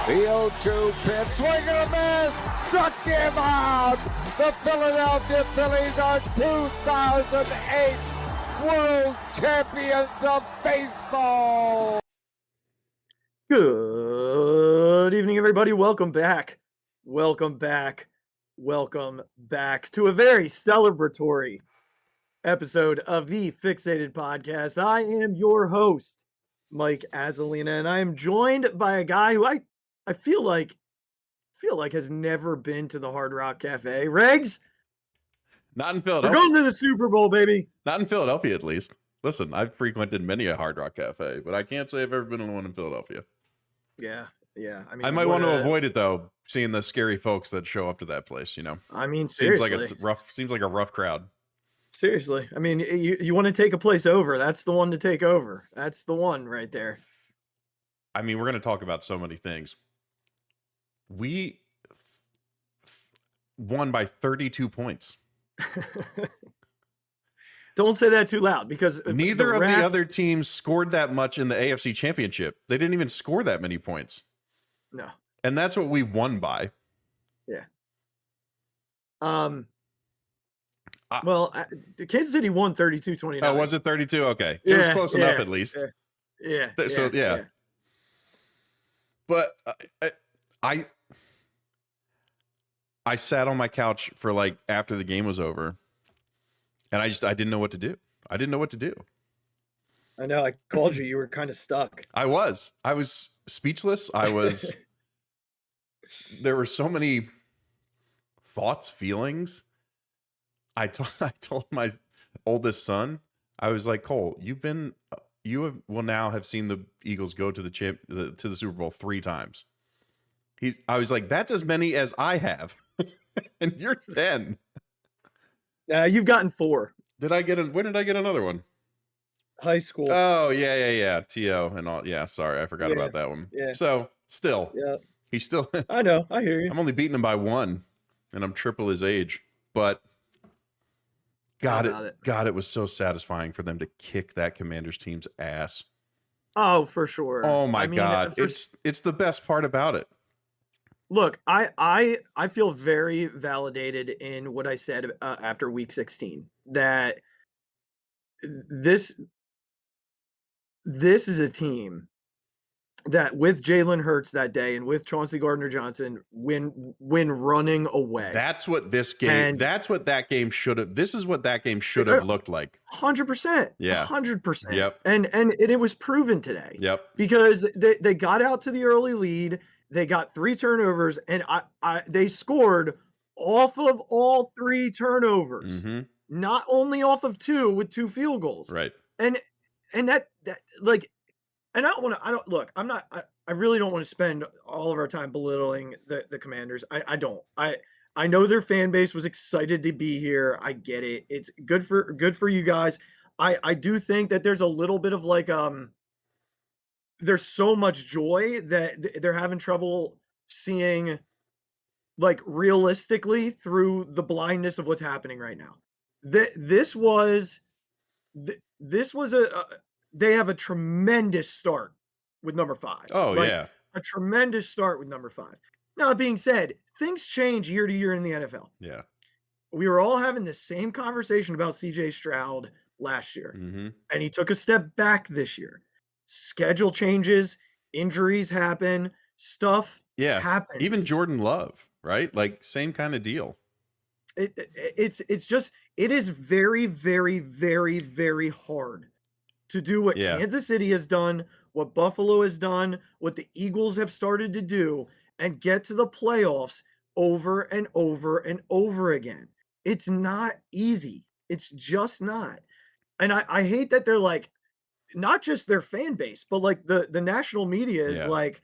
The 0-2 pitch, swing and a miss, struck him out. The Philadelphia Phillies are 2008 World Champions of Baseball. Good evening, everybody. Welcome back to a very celebratory episode of the Phixated podcast. I am your host, Mike Azalina, and I am joined by a guy who I feel like has never been to the Hard Rock Cafe. Regz, Not in we're Philadelphia. going to the Super Bowl, baby. Not in Philadelphia, at least. Listen, I've frequented many a Hard Rock Cafe, but I can't say I've ever been to one in Philadelphia. Yeah. I mean, I might want to avoid it though, seeing the scary folks that show up to that place. You know, I mean, seems seriously, like it's rough. Seems like a rough crowd. Seriously, I mean, you want to take a place over? That's the one to take over. That's the one right there. I mean, we're going to talk about so many things. We won by 32 points. Don't say that too loud, because Neither of the other teams scored that much in the AFC Championship. They didn't even score that many points. No. And that's what we won by. Yeah. Well, Kansas City won 32-29. Oh, was it 32? Okay. It was close enough at least. Yeah. So, yeah. But I sat on my couch for like after the game was over, and I didn't know what to do. I didn't know what to do. I know. I called you. You were kind of stuck. I was speechless. There were so many thoughts, feelings. I told my oldest son, I was like, Cole, will now have seen the Eagles go to the Super Bowl 3 times. I was like, that's as many as I have. And you're 10. You've gotten 4. When did I get another one? High school. Oh, yeah. TO and all. Yeah, sorry, I forgot about that one. Yeah. So still, he's still. I know. I hear you. I'm only beating him by 1, and I'm triple his age. But God, it was so satisfying for them to kick that Commanders team's ass. Oh, for sure. Oh my God, it's the best part about it. Look, I feel very validated in what I said after week 16, that this is a team that, with Jalen Hurts that day and with Chauncey Gardner-Johnson, win running away. That's what this game. That's what that game should have. This is what that game should have looked like. 100%. Yeah. 100%. Yep. And it was proven today. Yep. Because they got out to the early lead. They got 3 turnovers, and they scored off of all 3 turnovers, not only off of 2 with 2 field goals. Right. And that like, and I really don't want to spend all of our time belittling the Commanders. I don't. I know their fan base was excited to be here. I get it. It's good for you guys. I do think that there's a little bit of like, there's so much joy that they're having trouble seeing, like, realistically through the blindness of what's happening right now. This was they have a tremendous start with number 5. Oh, yeah. A tremendous start with number 5. Now, that being said, things change year to year in the NFL. Yeah. We were all having the same conversation about CJ Stroud last year, and he took a step back this year. Schedule changes, injuries happen, stuff happens. Even Jordan Love, right? Like, same kind of deal. It's just, it is very, very, very, very hard to do what Kansas City has done, what Buffalo has done, what the Eagles have started to do, and get to the playoffs over and over and over again. It's not easy. It's just not. And I hate that they're like, not just their fan base, but like the national media is like,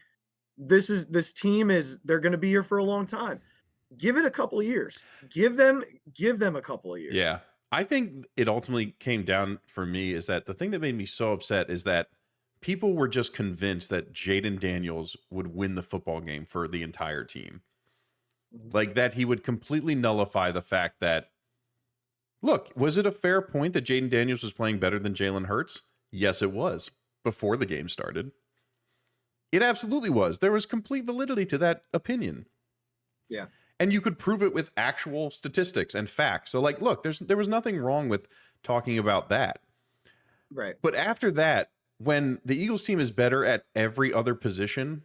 this team they're going to be here for a long time. Give it a couple of years. Give them a couple of years. Yeah. I think it ultimately came down for me is that the thing that made me so upset is that people were just convinced that Jaden Daniels would win the football game for the entire team. Like, that he would completely nullify the fact that, look, was it a fair point that Jaden Daniels was playing better than Jalen Hurts? Yes, it was, before the game started. It absolutely was. There was complete validity to that opinion. Yeah. And you could prove it with actual statistics and facts. So like, look, there was nothing wrong with talking about that. Right. But after that, when the Eagles team is better at every other position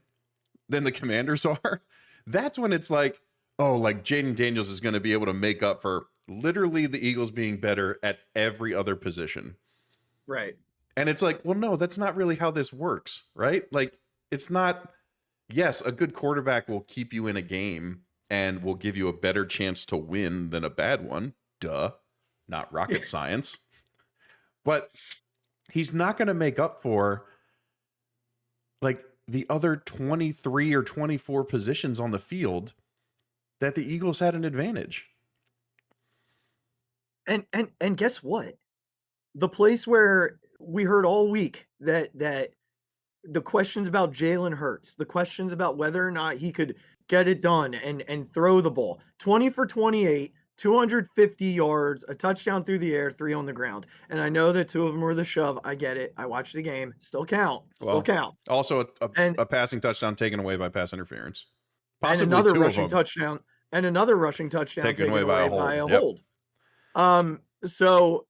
than the Commanders are, that's when it's like, oh, like Jaden Daniels is going to be able to make up for literally the Eagles being better at every other position. Right. And it's like, well, no, that's not really how this works, right? Like, it's not, yes, a good quarterback will keep you in a game and will give you a better chance to win than a bad one. Duh. Not rocket science. But he's not going to make up for like the other 23 or 24 positions on the field that the Eagles had an advantage. And guess what? The place where we heard all week that the questions about Jalen Hurts, the questions about whether or not he could get it done and throw the ball, 20 for 28, 250 yards, a touchdown through the air, 3 on the ground. And I know that 2 of them were the shove. I get it. I watched the game. Still count. Still count. Also And a passing touchdown taken away by pass interference. and Possibly another 2 of rushing them touchdown and another rushing touchdown taken away by a hold. hold. So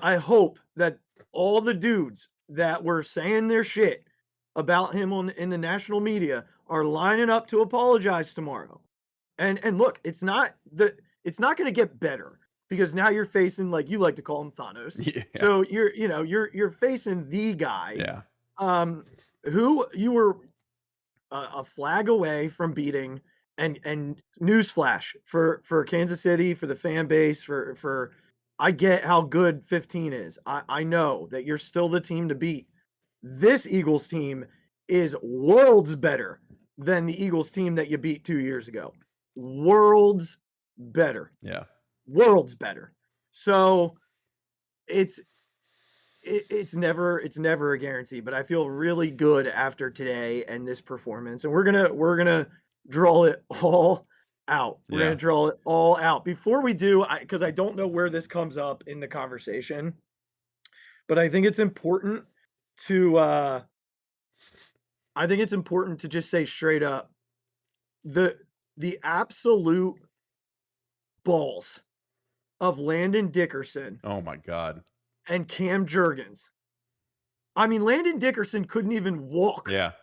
I hope that all the dudes that were saying their shit about him in the national media are lining up to apologize tomorrow. And look, it's not going to get better because now you're facing, like you like to call him, Thanos. Yeah. So you're facing the guy Yeah. who you were a flag away from beating. And newsflash for Kansas City, for the fan base, for I get how good 15 is. I know that you're still the team to beat. This Eagles team is worlds better than the Eagles team that you beat 2 years ago. Worlds better. Yeah. Worlds better. So it's never a guarantee, but I feel really good after today and this performance. And we're gonna draw it all out. We're gonna draw it all out. Before we do, because I don't know where this comes up in the conversation, but I think it's important to just say straight up the absolute balls of Landon Dickerson Oh my God. and Cam Jurgens. I mean, Landon Dickerson couldn't even walk. Yeah.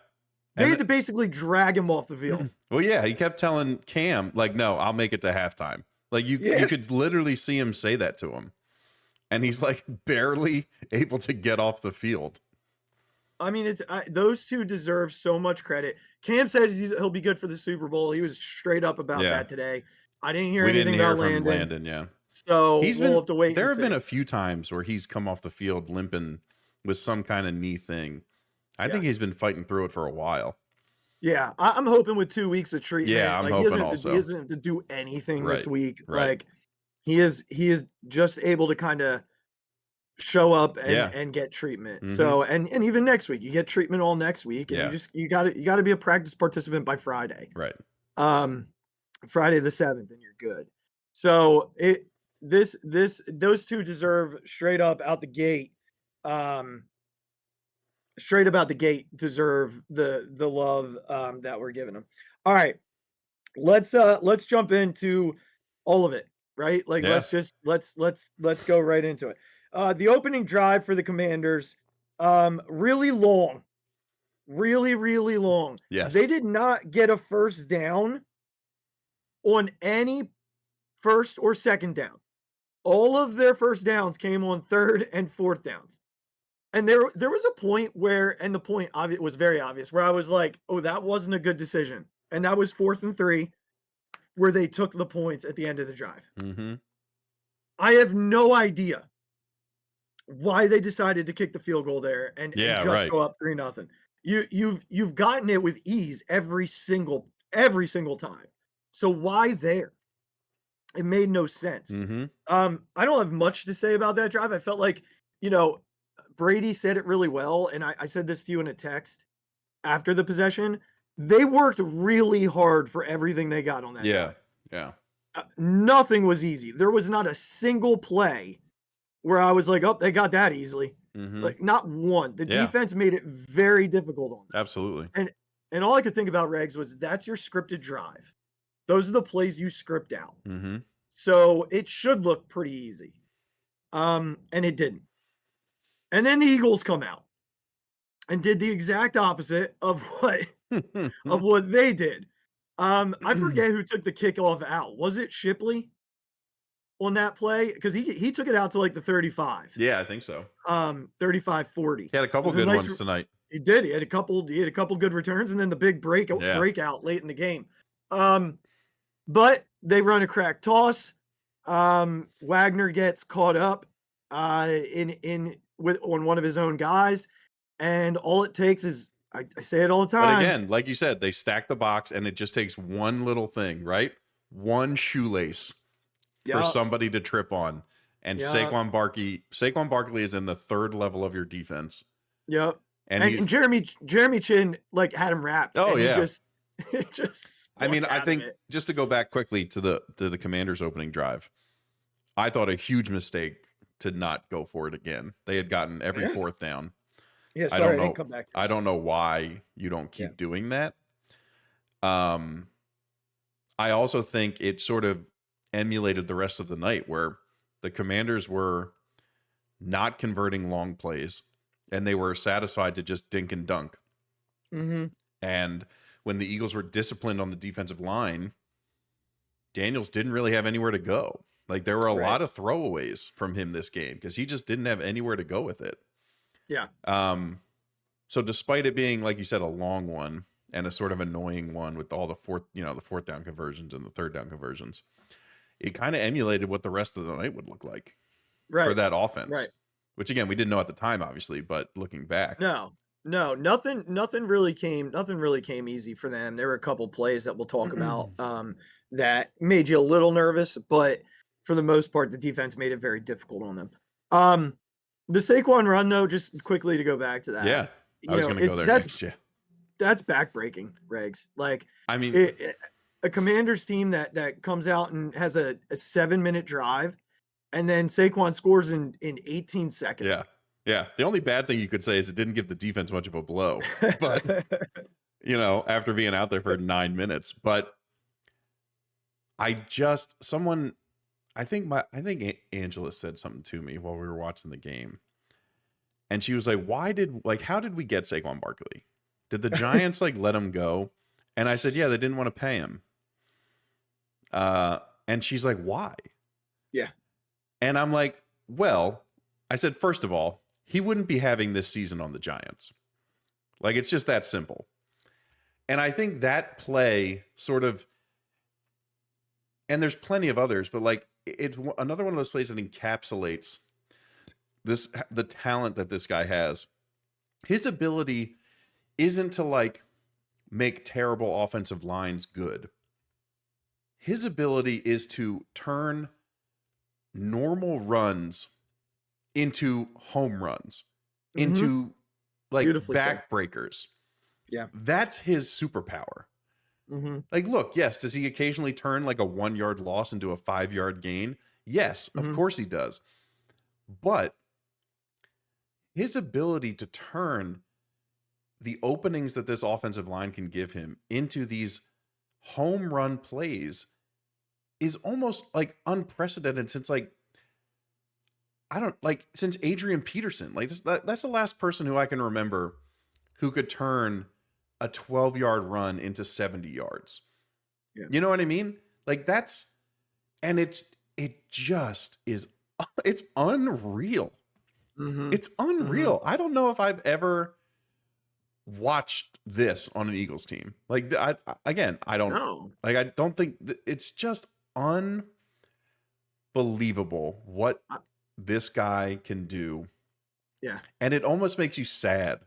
They had to basically drag him off the field. Well, yeah, he kept telling Cam, like, no, I'll make it to halftime. Like, you could literally see him say that to him. And he's, like, barely able to get off the field. I mean, those two deserve so much credit. Cam said he'll be good for the Super Bowl. He was straight up about that today. I didn't hear anything about Landon. Yeah. So we'll have to wait. There have been a few times where he's come off the field limping with some kind of knee thing. I think he's been fighting through it for a while. Yeah, I'm hoping with 2 weeks of treatment. Yeah, I'm hoping also. He doesn't have to do anything this week. Right. Like he is just able to kind of show up and get treatment. Mm-hmm. So and even next week, you get treatment all next week, and you got to be a practice participant by Friday. Right. Friday the 7th, and you're good. So those two deserve straight up out the gate. Straight about the gate deserve the love that we're giving them. All right, let's jump into all of it, right? Like let's go right into it. The opening drive for the Commanders, really long, really long. Yes, they did not get a first down on any first or second down. All of their first downs came on third and fourth downs. And there was a point where, and the point was very obvious, where I was like, oh, that wasn't a good decision. And that was 4th and 3, where they took the points at the end of the drive. Mm-hmm. I have no idea why they decided to kick the field goal there and just go up 3-0. You've gotten it with ease every single time. So why there? It made no sense. Mm-hmm. I don't have much to say about that drive. I felt like, Brady said it really well, and I said this to you in a text after the possession. They worked really hard for everything they got on that drive. Yeah. Nothing was easy. There was not a single play where I was like, oh, they got that easily. Like not one. The Yeah. defense made it very difficult on them. Absolutely. And all I could think about, Regs, was that's your scripted drive. Those are the plays you script out. Mm-hmm. So it should look pretty easy. And it didn't. And then the Eagles come out and did the exact opposite of what they did. I forget who took the kickoff out. Was it Shipley on that play? Because he took it out to like the 35. Yeah, I think so. 35-40. He had a couple good ones tonight. He did. He had a couple good returns, and then the big breakout late in the game. But they run a crack toss. Wagner gets caught up on one of his own guys, and all it takes is I say it all the time. But again, like you said, they stack the box, and it just takes one little thing, right? One shoelace for somebody to trip on. And Saquon Barkley is in the third level of your defense. Yep. And Jeremy Chin like had him wrapped. Oh, yeah. I mean, I think just to go back quickly to the Commanders' opening drive, I thought a huge mistake to not go for it again. They had gotten every fourth down. Yeah, sorry, I didn't come back. I don't know why you don't keep doing that. I also think it sort of emulated the rest of the night where the Commanders were not converting long plays and they were satisfied to just dink and dunk. Mm-hmm. And when the Eagles were disciplined on the defensive line, Daniels didn't really have anywhere to go. Like there were a lot of throwaways from him this game because he just didn't have anywhere to go with it. Yeah. So despite it being, like you said, a long one and a sort of annoying one with all the fourth down conversions and the third down conversions, it kind of emulated what the rest of the night would look like for that offense. Right. Which again, we didn't know at the time, obviously, but looking back. No, nothing really came easy for them. There were a couple plays that we'll talk about that made you a little nervous, but for the most part, the defense made it very difficult on them. The Saquon run, though, just quickly to go back to that. Yeah, I was going to go there next. Yeah, that's backbreaking, Regs. Like, I mean, a Commanders team that comes out and has a 7-minute drive, and then Saquon scores in 18 seconds. Yeah. Yeah. The only bad thing you could say is it didn't give the defense much of a blow, but after being out there for 9 minutes, but I think Angela said something to me while we were watching the game. And she was like, how did we get Saquon Barkley? Did the Giants let him go? And I said, yeah, they didn't want to pay him. And she's like, why? Yeah. And I'm like, well, I said, first of all, he wouldn't be having this season on the Giants. Like, it's just that simple. And I think that play sort of, and there's plenty of others, but it's another one of those plays that encapsulates the talent that this guy has. His ability isn't to make terrible offensive lines good. His ability is to turn normal runs into home runs, into backbreakers. Yeah. That's his superpower. Mm-hmm. Look, yes, does he occasionally turn a 1-yard loss into a 5-yard gain? Yes, of course he does. But his ability to turn the openings that this offensive line can give him into these home run plays is almost unprecedented since since Adrian Peterson. That's the last person who I can remember who could turn a 12-yard run into 70 yards. Yeah. You know what I mean? It just is, it's unreal. Mm-hmm. It's unreal. Mm-hmm. I don't know if I've ever watched this on an Eagles team. I don't know. I don't think it's just unbelievable what this guy can do. Yeah. And it almost makes you sad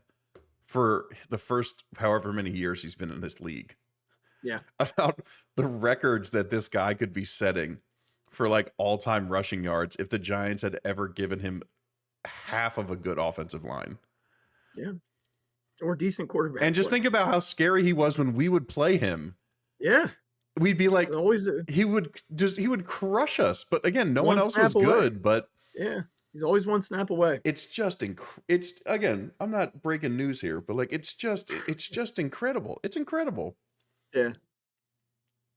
for the first however many years he's been in this league. Yeah. About the records that this guy could be setting for all-time rushing yards if the Giants had ever given him half of a good offensive line. Yeah. Or decent quarterback. And just think about how scary he was when we would play him. Yeah. We'd be he would crush us. But again, no one else was good, but yeah. He's always one snap away. It's just it's again, I'm not breaking news here, but like it's just incredible. It's incredible. Yeah.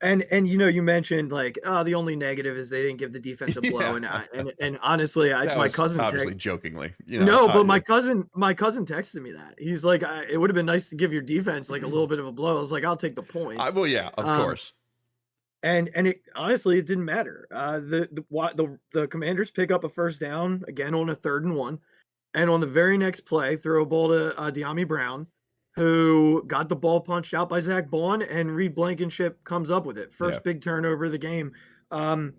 And you mentioned like, oh, the only negative is they didn't give the defense a blow, Yeah. and honestly, That my was cousin obviously jokingly, no, but my cousin texted me that he's like, it would have been nice to give your defense like a little bit of a blow. I was like, I'll take the points. well, yeah, of course. And it honestly, it didn't matter. The Commanders pick up a first down again on a 3rd and 1, and on the very next play, throw a ball to De'Ami Brown, who got the ball punched out by Zach Bond, and Reed Blankenship comes up with it. First big turnover of the game. And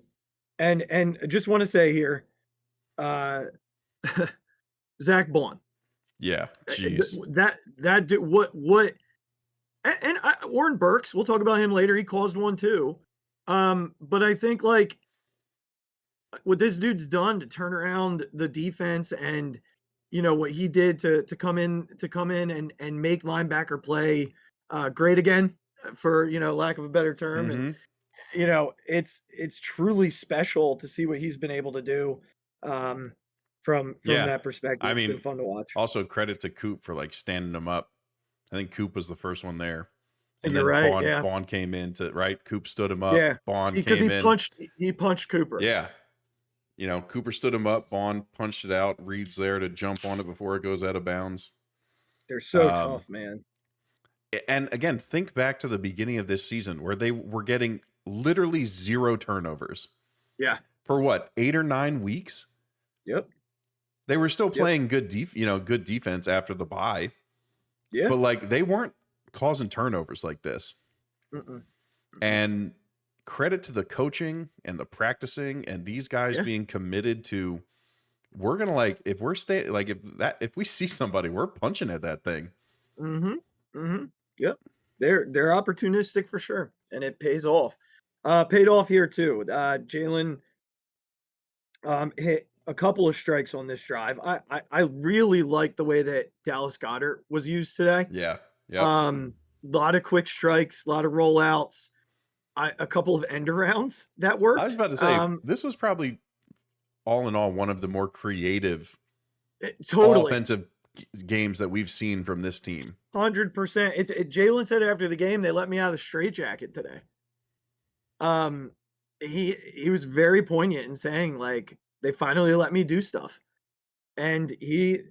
I just want to say here, Zach Bond. Yeah, jeez. Warren Burks, we'll talk about him later. He caused one too. But I think like what this dude's done to turn around the defense, and what he did to come in and make linebacker play great again, for lack of a better term. And it's truly special to see what he's been able to do from that perspective. It's been fun to watch. Also credit to Coop for like standing him up. I think Coop was the first one there. And You're then right. Bond came in right. Coop stood him up. Yeah, Bond because came in. He punched Cooper. Yeah. Cooper stood him up. Bond punched it out. Reed's there to jump on it before it goes out of bounds. They're so tough, man. And again, think back to the beginning of this season where they were getting literally 0 turnovers. Yeah. For what, 8 or 9 weeks? Yep. They were still playing good defense after the bye. Yeah. But like they weren't causing turnovers like this. And credit to the coaching and the practicing and these guys being committed to, we're gonna like, if we see somebody, we're punching at that thing. Yep. They're opportunistic for sure, and it pays off. Paid off here too. Jalen hit a couple of strikes on this drive. I really like the way that Dallas Goedert was used today. Yeah. A lot of quick strikes, a lot of rollouts, a couple of end arounds that worked. I was about to say, this was probably all in all one of the more creative offensive games that we've seen from this team. 100%. Jalen said after the game, they let me out of the straitjacket today. He was very poignant in saying like, they finally let me do stuff, and he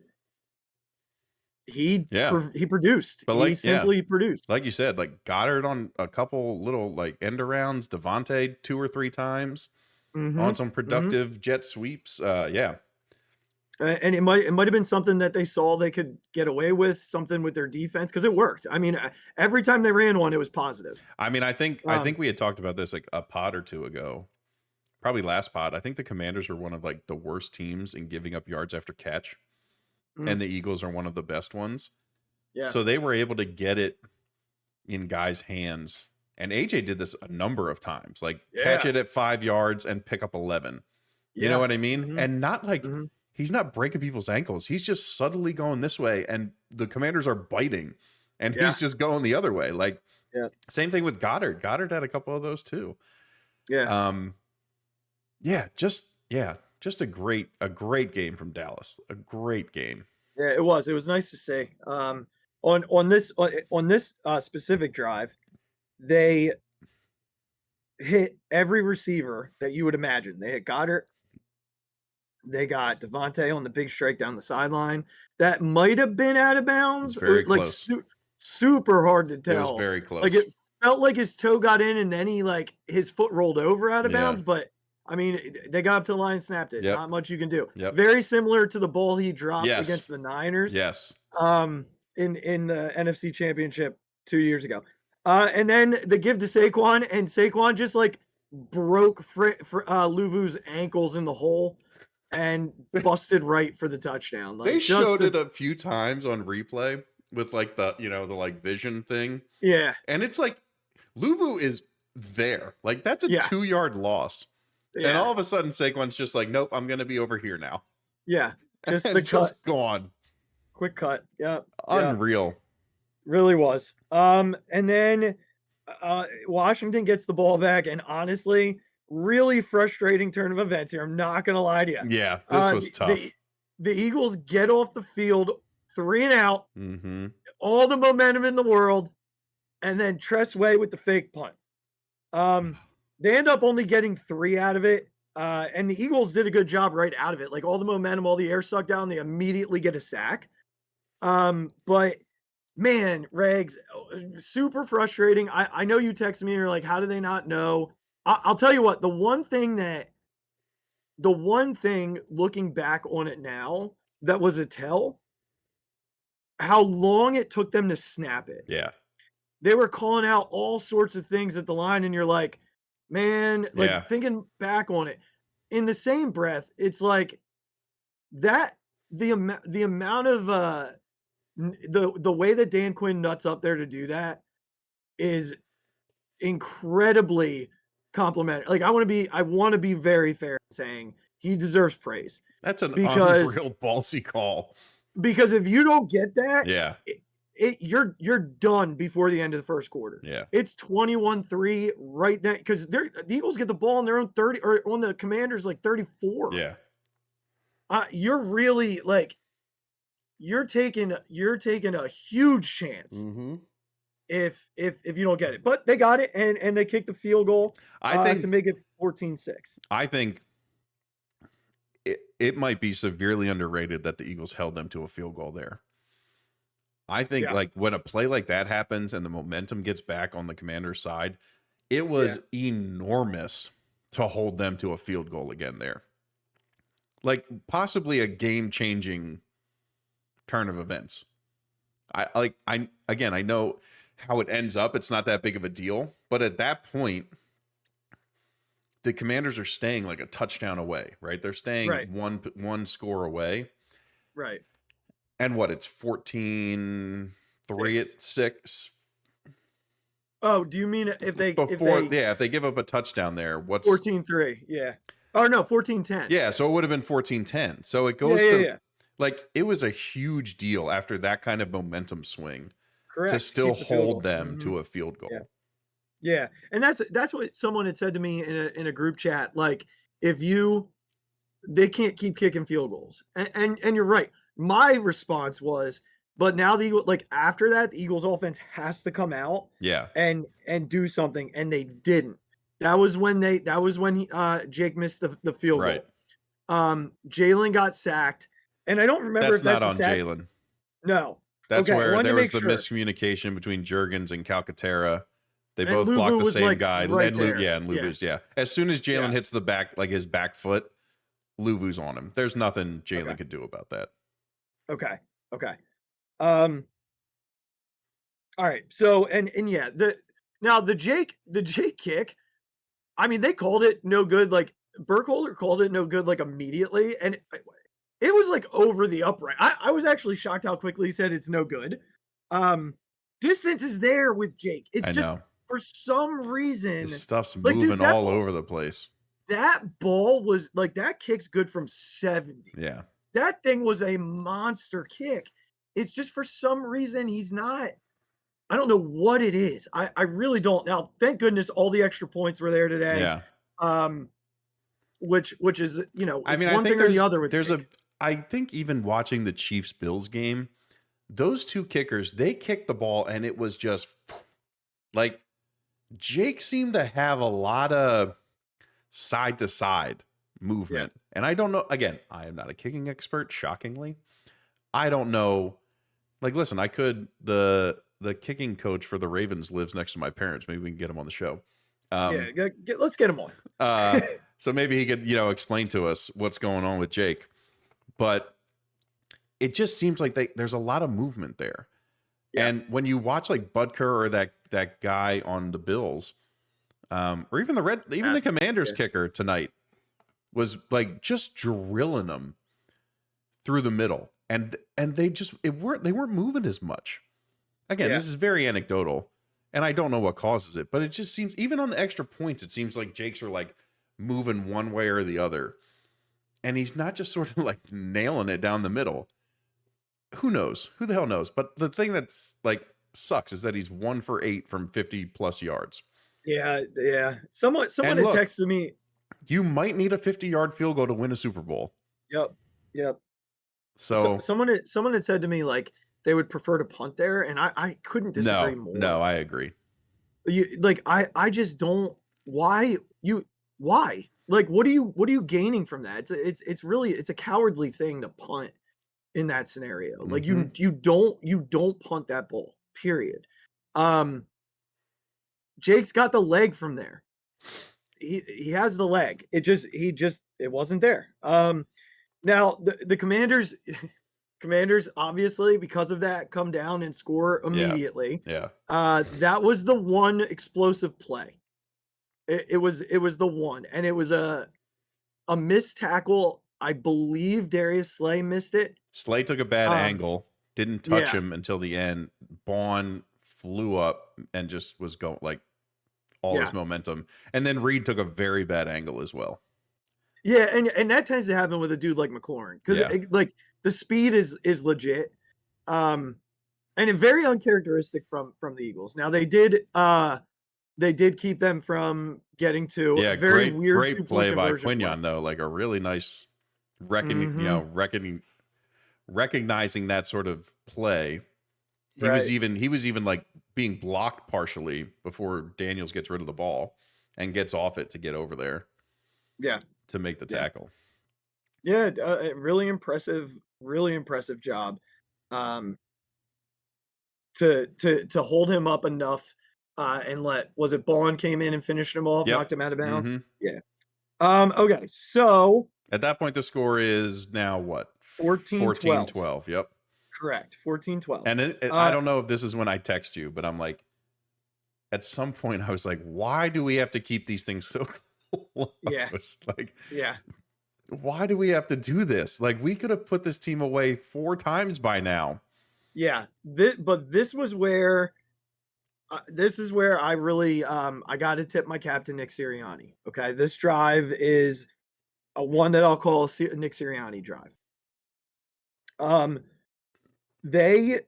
produced. But he simply produced. Like you said, like Goddard on a couple little like end arounds, Devontae 2 or 3 times on some productive jet sweeps. And it might have been something that they saw they could get away with, something with their defense, because it worked. I mean, every time they ran one, it was positive. I mean, I think we had talked about this like a pod or two ago. Probably last pod. I think the Commanders were one of like the worst teams in giving up yards after catch. And the Eagles are one of the best ones. Yeah. So they were able to get it in guys' hands. And AJ did this a number of times. Like catch it at 5 yards and pick up 11. You know what I mean? And not like he's not breaking people's ankles. He's just subtly going this way, and the Commanders are biting, and he's just going the other way. Like same thing with Goddard. Goddard had a couple of those too. Just a great game from Dallas. A great game. Yeah, it was. It was nice to see. On this specific drive, they hit every receiver that you would imagine. They hit Goddard. They got Devontae on the big strike down the sideline. That might have been out of bounds. It's very close. Super hard to tell. It was very close. Like it felt like his toe got in and then his foot rolled over out of bounds, but I mean, they got up to the line and snapped it. Not much you can do. Very similar to the ball he dropped against the Niners. Yes. In the NFC Championship 2 years ago. And then the give to Saquon, and Saquon just like broke Luvu's ankles in the hole and busted right for the touchdown. Like, they showed it a few times on replay with like the the like vision thing. Yeah. And it's like Luvu is there. Like that's a 2-yard loss. And all of a sudden, Saquon's just like, nope, I'm going to be over here now. Yeah. Just just gone. Quick cut. Yeah. Unreal. Really was. And then Washington gets the ball back. And honestly, really frustrating turn of events here. I'm not gonna lie to you. Yeah, this was tough. The Eagles get off the field 3 and out, Mm-hmm. all the momentum in the world, and then Tressway with the fake punt. They end up only getting 3 out of it. And the Eagles did a good job right out of it. Like all the momentum, all the air sucked down, they immediately get a sack. But man, Regs, super frustrating. I know you texted me and you're like, how do they not know? I'll tell you what, the one thing looking back on it now that was a tell, how long it took them to snap it. Yeah. They were calling out all sorts of things at the line, and you're like, man, like Yeah. thinking back on it. In the same breath, it's like that the amount of the way that Dan Quinn nuts up there to do that is incredibly complimentary. Like I want to be very fair in saying he deserves praise. That's an because unreal ballsy call. Because if you don't get that, Yeah. You're done before the end of the first quarter. Yeah. It's 21-3 right then because the Eagles get the ball on their own 30 or on the Commanders like 34. Yeah. You're really like you're taking a huge chance if you don't get it. But they got it and they kicked the field goal I think to make it 14-6. I think it might be severely underrated that the Eagles held them to a field goal there. I think like when a play like that happens and the momentum gets back on the Commander's side, it was enormous to hold them to a field goal again there. Like possibly a game-changing turn of events. I know how it ends up. It's not that big of a deal, but at that point, the Commanders are staying like a touchdown away, right? They're staying one score away. Right. And what, it's 14-3 at 6. Oh, do you mean if they if they give up a touchdown there, what's 14-3? Yeah. Oh no, 14-10. Yeah, so it would have been 14-10. So it goes like it was a huge deal after that kind of momentum swing to still hold them to a field goal. Yeah. And that's what someone had said to me in a group chat. Like they can't keep kicking field goals. And you're right. My response was, but now the Eagles, like after that, the Eagles offense has to come out and do something. And they didn't. That was when Jake missed the field goal. Jalen got sacked. And I don't remember if that's not on Jalen. No. That's where there was the miscommunication between Jurgens and Calcaterra. They both blocked the same guy. And Luvu's, As soon as Jalen hits the back, like his back foot, Luvu's on him. There's nothing Jalen could do about that. Okay. All right. So the Jake kick, I mean, they called it no good. Like Burkholder called it no good, like immediately. And it was like over the upright. I was actually shocked how quickly he said it's no good. Distance is there with Jake. It's just for some reason his stuff's moving all over the place. That ball was like that kick's good from 70. Yeah. That thing was a monster kick. It's just for some reason he's not. I don't know what it is. I really don't. Now, thank goodness all the extra points were there today. Yeah. Which is, I mean, one thing or the other with I think even watching the Chiefs Bills game, those two kickers, they kicked the ball and it was just like Jake seemed to have a lot of side to side movement. And I don't know, again, I am not a kicking expert, shockingly. I don't know. Like, listen, the kicking coach for the Ravens lives next to my parents. Maybe we can get him on the show. Let's get him on. So maybe he could, explain to us what's going on with Jake. But it just seems like there's a lot of movement there. Yeah. And when you watch like Butker or that guy on the Bills, or even the Commanders kicker tonight was like just drilling them through the middle, and they weren't moving as much. Again, this is very anecdotal, and I don't know what causes it, but it just seems even on the extra points, it seems like Jake's are like moving one way or the other, and he's not just sort of like nailing it down the middle. Who knows? Who the hell knows? But the thing that's like sucks is that he's 1 for 8 from 50+ yards. Yeah. Someone had texted me. You might need a 50-yard field goal to win a Super Bowl. Yep. So someone had said to me like they would prefer to punt there, and I couldn't disagree more. No, I agree. I just don't. Why? Like, what are you gaining from that? It's really a cowardly thing to punt in that scenario. Like you don't punt that ball. Period. Jake's got the leg from there. He has the leg. It wasn't there. Now the Commanders obviously because of that come down and score immediately. Yeah. That was the one explosive play. It was the one, and it was a missed tackle. I believe Darius Slay missed it. Slay took a bad angle, didn't touch him until the end. Bond flew up and just was going like all his momentum. And then Reed took a very bad angle as well. Yeah, and that tends to happen with a dude like McLaurin because like the speed is legit, and very uncharacteristic from the Eagles. Now they did keep them from getting to a very weird play by Quignon though, like a really nice recognizing that sort of play. He was even like being blocked partially before Daniels gets rid of the ball and gets off it to get over there. Yeah. To make the tackle. Yeah, really impressive job. To hold him up enough and was it Bond came in and finished him off, knocked him out of bounds? Yeah. Okay, so at that point the score is now what? 14-12. Yep. Correct. 14-12. And I don't know if this is when I text you, but I'm like, at some point I was like, why do we have to keep these things so close? Why do we have to do this? Like, we could have put this team away 4 times by now. Yeah, but this was where I really I got to tip my captain Nick Sirianni. Okay, this drive is a one that I'll call a Nick Sirianni drive. They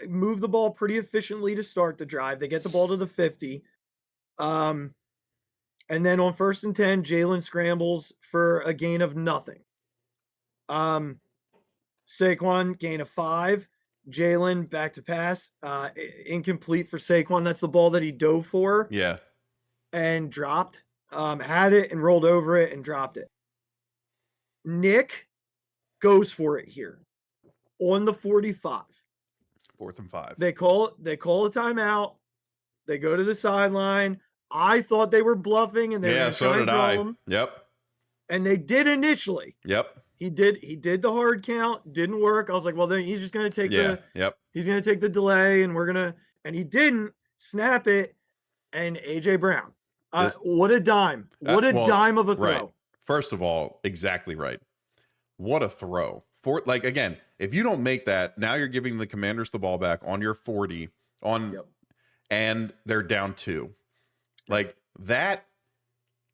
move the ball pretty efficiently to start the drive. They get the ball to the 50. And then on 1st and 10, Jalen scrambles for a gain of nothing. Saquon, gain of 5. Jalen back to pass. Incomplete for Saquon. That's the ball that he dove for. Yeah. And dropped. Had it and rolled over it and dropped it. Nick goes for it here on the 45. 4th and 5. They call a timeout. They go to the sideline. I thought they were bluffing and they were trying to draw him. Yep. And they did initially. Yep. He did the hard count, didn't work. I was like, well, then he's just gonna take he's gonna take the delay and he didn't snap it. And AJ Brown. What a dime. What a dime of a throw. Right. First of all, exactly right. What a throw. Again, if you don't make that, now you're giving the Commanders the ball back on your 40 and they're down 2. Like that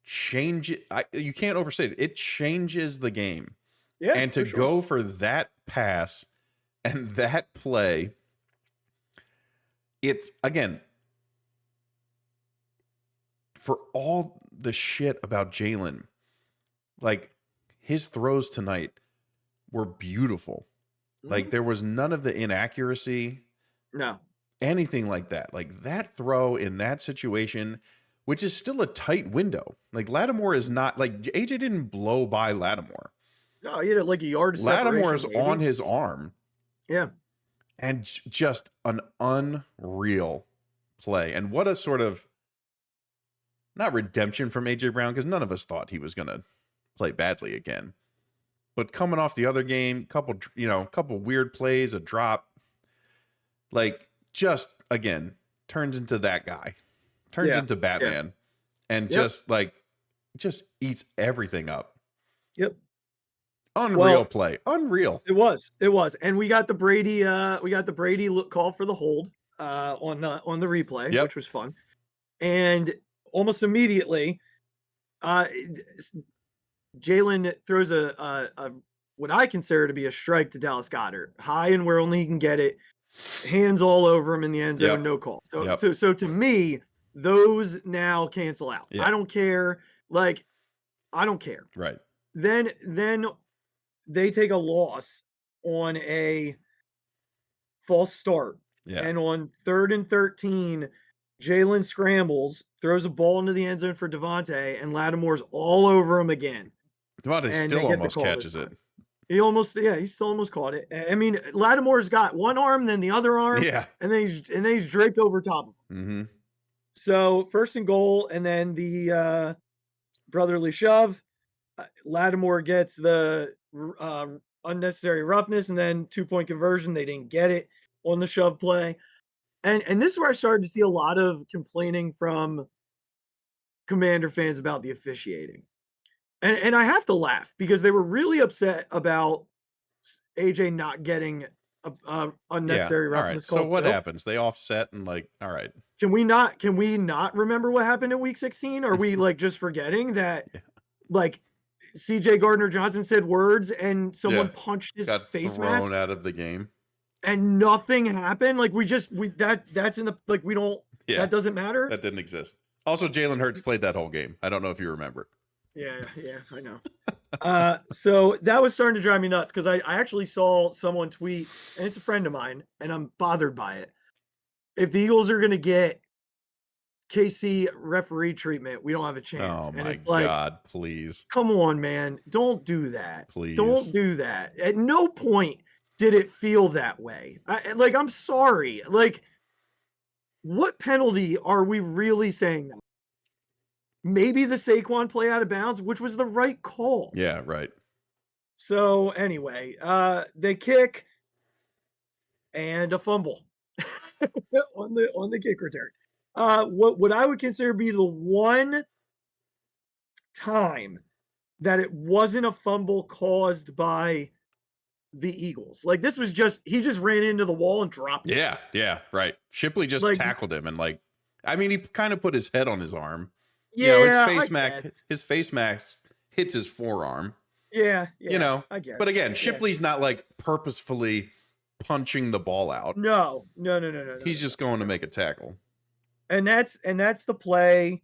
changes. You can't overstate it. It changes the game. Yeah, and to go for that pass and that play, it's again for all the shit about Jalen, like his throws tonight were beautiful. Like there was none of the inaccuracy. No. Anything like that. Like that throw in that situation, which is still a tight window. Like Lattimore is not like AJ didn't blow by Lattimore. No, he had like a yard of Lattimore is on his arm. Yeah. And just an unreal play. And what a sort of not redemption from AJ Brown, because none of us thought he was going to play badly again. But coming off the other game, couple weird plays, a drop, like just again turns into that guy. Turns into Batman and just eats everything up. Yep. Unreal play. Unreal. It was. And we got the Brady call for the hold on the replay, which was fun. And almost immediately Jalen throws a what I consider to be a strike to Dallas Goedert, high and where only he can get it, hands all over him in the end zone, no call. So to me, those now cancel out. Yeah. I don't care. Like, I don't care. Right. Then they take a loss on a false start. Yeah. And on 3rd and 13, Jalen scrambles, throws a ball into the end zone for Devontae, and Lattimore's all over him again. Devontae And still they get the almost call this catches it. time. He still almost caught it. I mean, Lattimore's got one arm, then the other arm, Yeah. and then he's draped over top of him. Mm-hmm. So 1st and goal, and then the brotherly shove. Lattimore gets the unnecessary roughness, and then 2-point conversion. They didn't get it on the shove play. And this is where I started to see a lot of complaining from Commander fans about the officiating. And I have to laugh because they were really upset about AJ not getting a unnecessary All right. roughness So call. what too. happens? They offset and like, all right. Can we not remember what happened in week 16? Are we like just forgetting that Yeah. like CJ Gardner Johnson said words and someone punched his Got face thrown mask out of the game. and nothing happened? Like that's in the like we don't that doesn't matter. That didn't exist. Also, Jalen Hurts played that whole game. I don't know if you remember. Yeah, I know. So that was starting to drive me nuts because I actually saw someone tweet, and it's a friend of mine, and I'm bothered by it. If the Eagles are gonna get KC referee treatment, we don't have a chance. Oh And my it's like, God, please. come on, man. Don't do that. Please. Don't do that. At no point did it feel that way. I'm sorry. Like, what penalty are we really saying that? Maybe the Saquon play out of bounds, which was the right call. Yeah, right. So anyway, they kick and a fumble on the kick return. What I would consider be the one time that it wasn't a fumble caused by the Eagles. Like this was he just ran into the wall and dropped it. Yeah, right. Shipley just tackled him and he kind of put his head on his arm. Yeah, his face mask hits his forearm. Yeah, I guess. But again, Shipley's not like purposefully punching the ball out. No. He's just going to make a tackle. And that's the play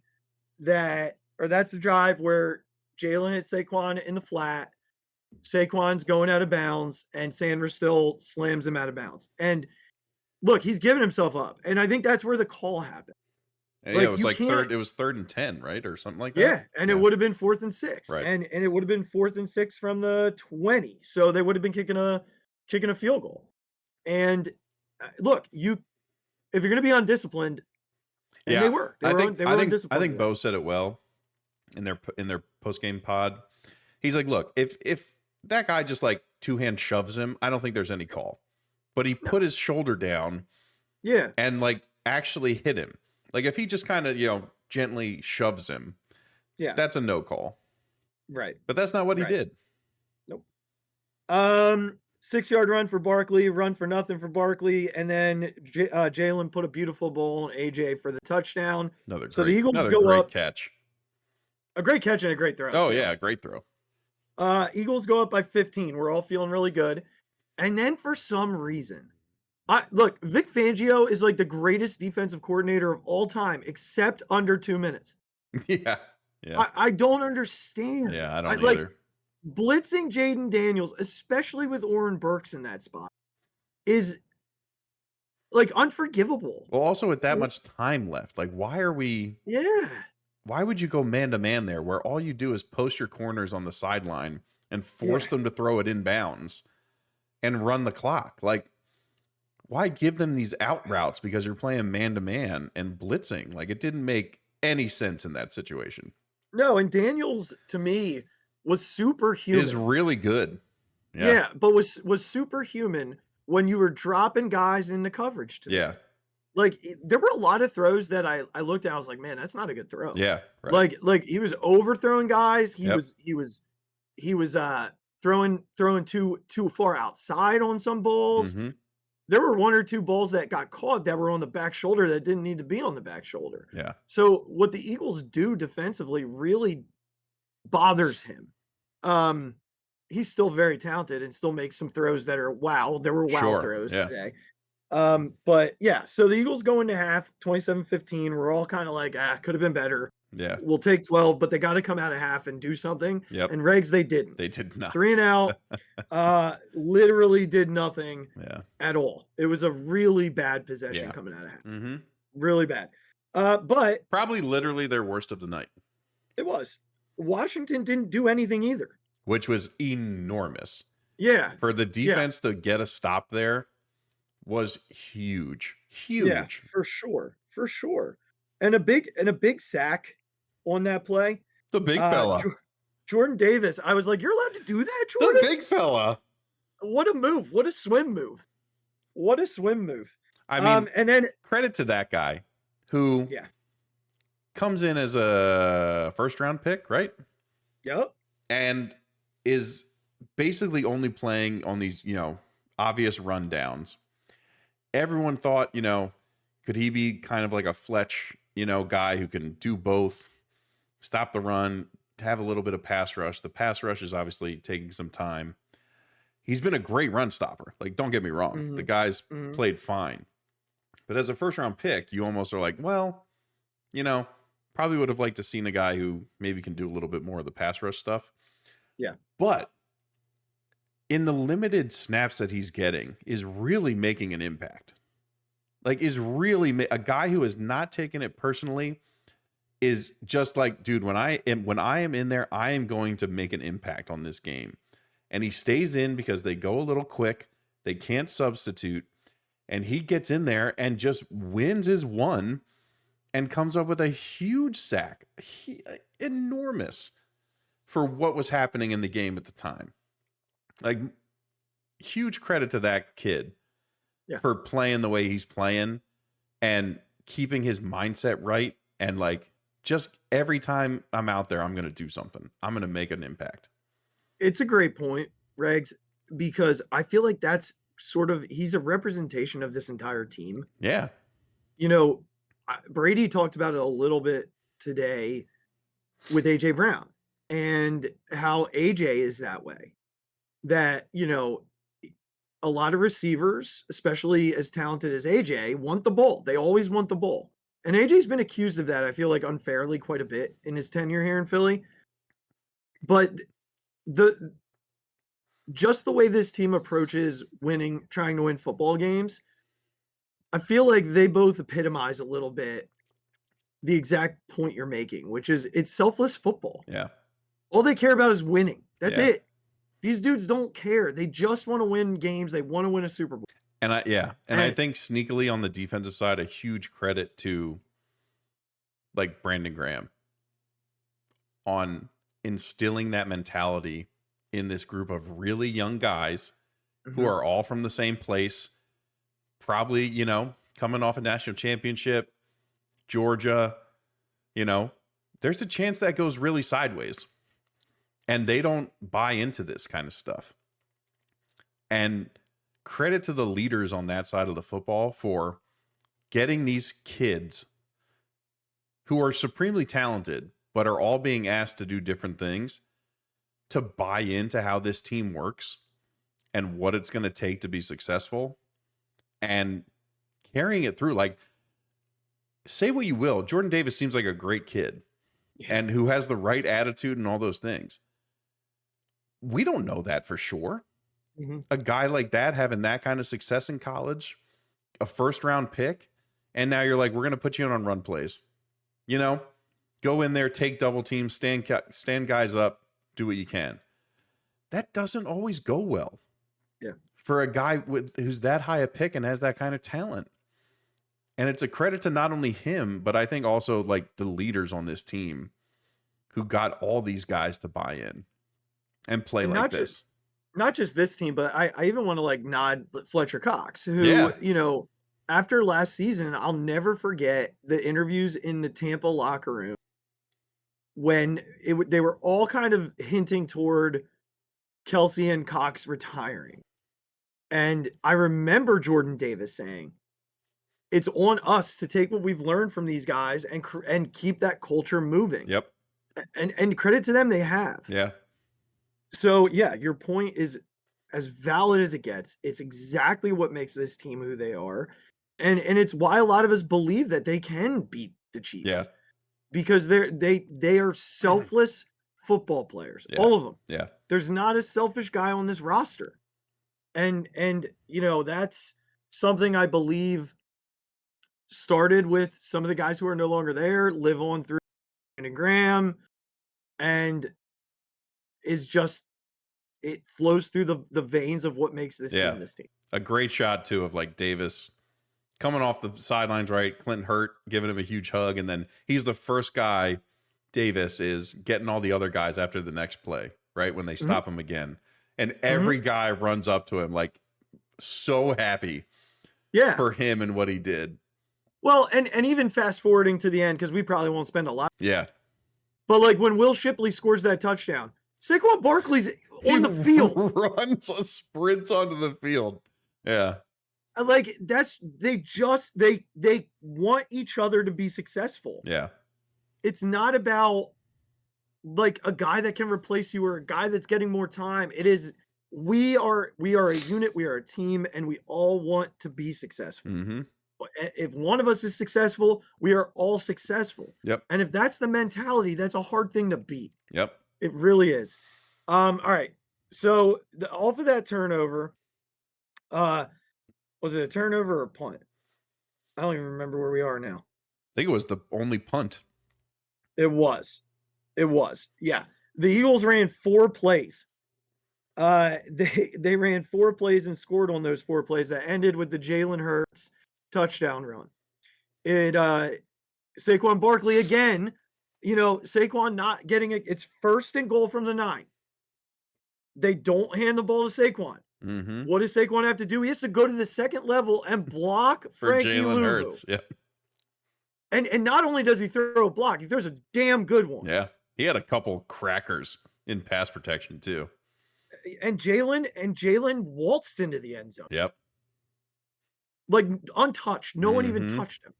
that's the drive where Jalen hit Saquon in the flat. Saquon's going out of bounds, and Sanders still slams him out of bounds. And look, he's giving himself up. And I think that's where the call happened. Yeah, it was third. It was 3rd and 10, right, or something like that. Yeah, and it would have been 4th and 6, right? And it would have been 4th and 6 from the 20. So they would have been kicking a field goal. And look, if you're going to be undisciplined, and they were. They were undisciplined. I think Bo said it well in their post game pod. He's like, look, if that guy just like 2-hand shoves him, I don't think there's any call. But he put his shoulder down, and like actually hit him. Like if he just kind of gently shoves him, that's a no call. Right. But that's not what he did. Nope. 6-yard run for Barkley, run for nothing for Barkley, and then Jalen put a beautiful ball on AJ for the touchdown. The Eagles go great up. Catch. A great catch and a great throw. Oh yeah, great throw. Eagles go up by 15. We're all feeling really good. And then for some reason, look, Vic Fangio is like the greatest defensive coordinator of all time, except under 2 minutes. Yeah. I don't understand. Yeah, I don't either. Blitzing Jaden Daniels, especially with Oren Burks in that spot, is like unforgivable. Well, also with that much time left, like why are we? Yeah. Why would you go man to man there, where all you do is post your corners on the sideline and force them to throw it in bounds and run the clock? Like, why give them these out routes because you're playing man to man and blitzing? Like, it didn't make any sense in that situation. No, and Daniels to me was superhuman. Is really good. Yeah, but was superhuman when you were dropping guys into coverage to me. Yeah. Like there were a lot of throws that I looked at, I was like, man, that's not a good throw. Yeah. Right. Like he was overthrowing guys. He was throwing too far outside on some balls. Mm-hmm. There were 1 or 2 balls that got caught that were on the back shoulder that didn't need to be on the back shoulder. Yeah. So what the Eagles do defensively really bothers him. He's still very talented and still makes some throws that are wow. There were wow throws today. But yeah, so the Eagles go into half 27-15. We're all kind of like, could have been better. Yeah. We'll take 12, but they got to come out of half and do something. Yep. And Regz, they didn't. They did not. 3 and out. Literally did nothing at all. It was a really bad possession coming out of half. Mm-hmm. Really bad. But probably literally their worst of the night. It was. Washington didn't do anything either, which was enormous. Yeah. For the defense to get a stop there was huge. Huge. Yeah, for sure. For sure. And a big sack on that play. The big fella. Jordan Davis. I was like, you're allowed to do that, Jordan? The big fella. What a move. What a swim move. What a swim move. I mean, and then credit to that guy who comes in as a first round pick, right? Yep. And is basically only playing on these, obvious rundowns. Everyone thought, could he be kind of like a Fletch, guy who can do both, stop the run, have a little bit of pass rush. The pass rush is obviously taking some time. He's been a great run stopper. Like, don't get me wrong. Mm-hmm. The guy's played fine. But as a first round pick, you almost are like, well, probably would have liked to seen a guy who maybe can do a little bit more of the pass rush stuff. Yeah. But in the limited snaps that he's getting is really making an impact. Like, is really a guy who has not taken it personally is just like, dude, when I am in there, I am going to make an impact on this game. And he stays in because they go a little quick. They can't substitute. And he gets in there and just wins his one and comes up with a huge sack. Enormous for what was happening in the game at the time. Like, huge credit to that kid for playing the way he's playing and keeping his mindset right. And like, just every time I'm out there, I'm going to do something. I'm going to make an impact. It's a great point, Regz, because I feel like that's he's a representation of this entire team. Yeah. Brady talked about it a little bit today with AJ Brown and how AJ is that way. That, a lot of receivers, especially as talented as AJ, want the ball. They always want the ball. And AJ's been accused of that, I feel like, unfairly quite a bit in his tenure here in Philly. But just the way this team approaches trying to win football games, I feel like they both epitomize a little bit the exact point you're making, which is it's selfless football. Yeah. All they care about is winning. That's it. These dudes don't care. They just want to win games. They want to win a Super Bowl. And I think sneakily on the defensive side, a huge credit to like Brandon Graham on instilling that mentality in this group of really young guys who are all from the same place, probably, coming off a national championship, Georgia, there's a chance that goes really sideways and they don't buy into this kind of stuff. And credit to the leaders on that side of the football for getting these kids who are supremely talented, but are all being asked to do different things to buy into how this team works and what it's going to take to be successful and carrying it through. Like, say what you will, Jordan Davis seems like a great kid and who has the right attitude and all those things. We don't know that for sure. A guy like that having that kind of success in college, a first round pick, and now you're like, we're going to put you in on run plays. Go in there, take double teams, stand guys up, do what you can. That doesn't always go well. Yeah. For a guy who's that high a pick and has that kind of talent. And it's a credit to not only him, but I think also like the leaders on this team who got all these guys to buy in and play like this. Not just this team, but I even want to nod Fletcher Cox, who, after last season, I'll never forget the interviews in the Tampa locker room when they were all kind of hinting toward Kelsey and Cox retiring. And I remember Jordan Davis saying, it's on us to take what we've learned from these guys and keep that culture moving. Yep. And credit to them, they have. Yeah. So, yeah, your point is as valid as it gets. It's exactly what makes this team who they are. And it's why a lot of us believe that they can beat the Chiefs. Yeah. Because they are selfless football players. Yeah. All of them. Yeah. There's not a selfish guy on this roster. And that's something I believe started with some of the guys who are no longer there, live on through Brandon Graham, and is just, it flows through the veins of what makes this team this team. A great shot too of like Davis coming off the sidelines, right? Clinton hurt, giving him a huge hug, and then he's the first guy. Davis is getting all the other guys after the next play, right? When they stop him again, and every guy runs up to him like so happy, for him and what he did. Well, and even fast forwarding to the end, because we probably won't spend a lot. Yeah. But like when Will Shipley scores that touchdown, Saquon Barkley's on the field. Sprints onto the field. Yeah. Like they want each other to be successful. Yeah. It's not about like a guy that can replace you or a guy that's getting more time. It is, we are a unit, we are a team, and we all want to be successful. If one of us is successful, we are all successful. Yep. And if that's the mentality, that's a hard thing to beat. Yep. It really is. All right. So off of that turnover, was it a turnover or a punt? I don't even remember where we are now. I think it was the only punt. It was. Yeah. The Eagles ran 4 plays. They ran 4 plays and scored on those 4 plays that ended with the Jalen Hurts touchdown run. Saquon Barkley again, Saquon not getting it's 1st and goal from the 9. They don't hand the ball to Saquon. What does Saquon have to do? He has to go to the second level and block Frankie Jalen Hurts. Yeah. And not only does he throw a block, he throws a damn good one. Yeah. He had a couple crackers in pass protection too. And Jalen waltzed into the end zone. Yep. Like untouched. No one even touched him.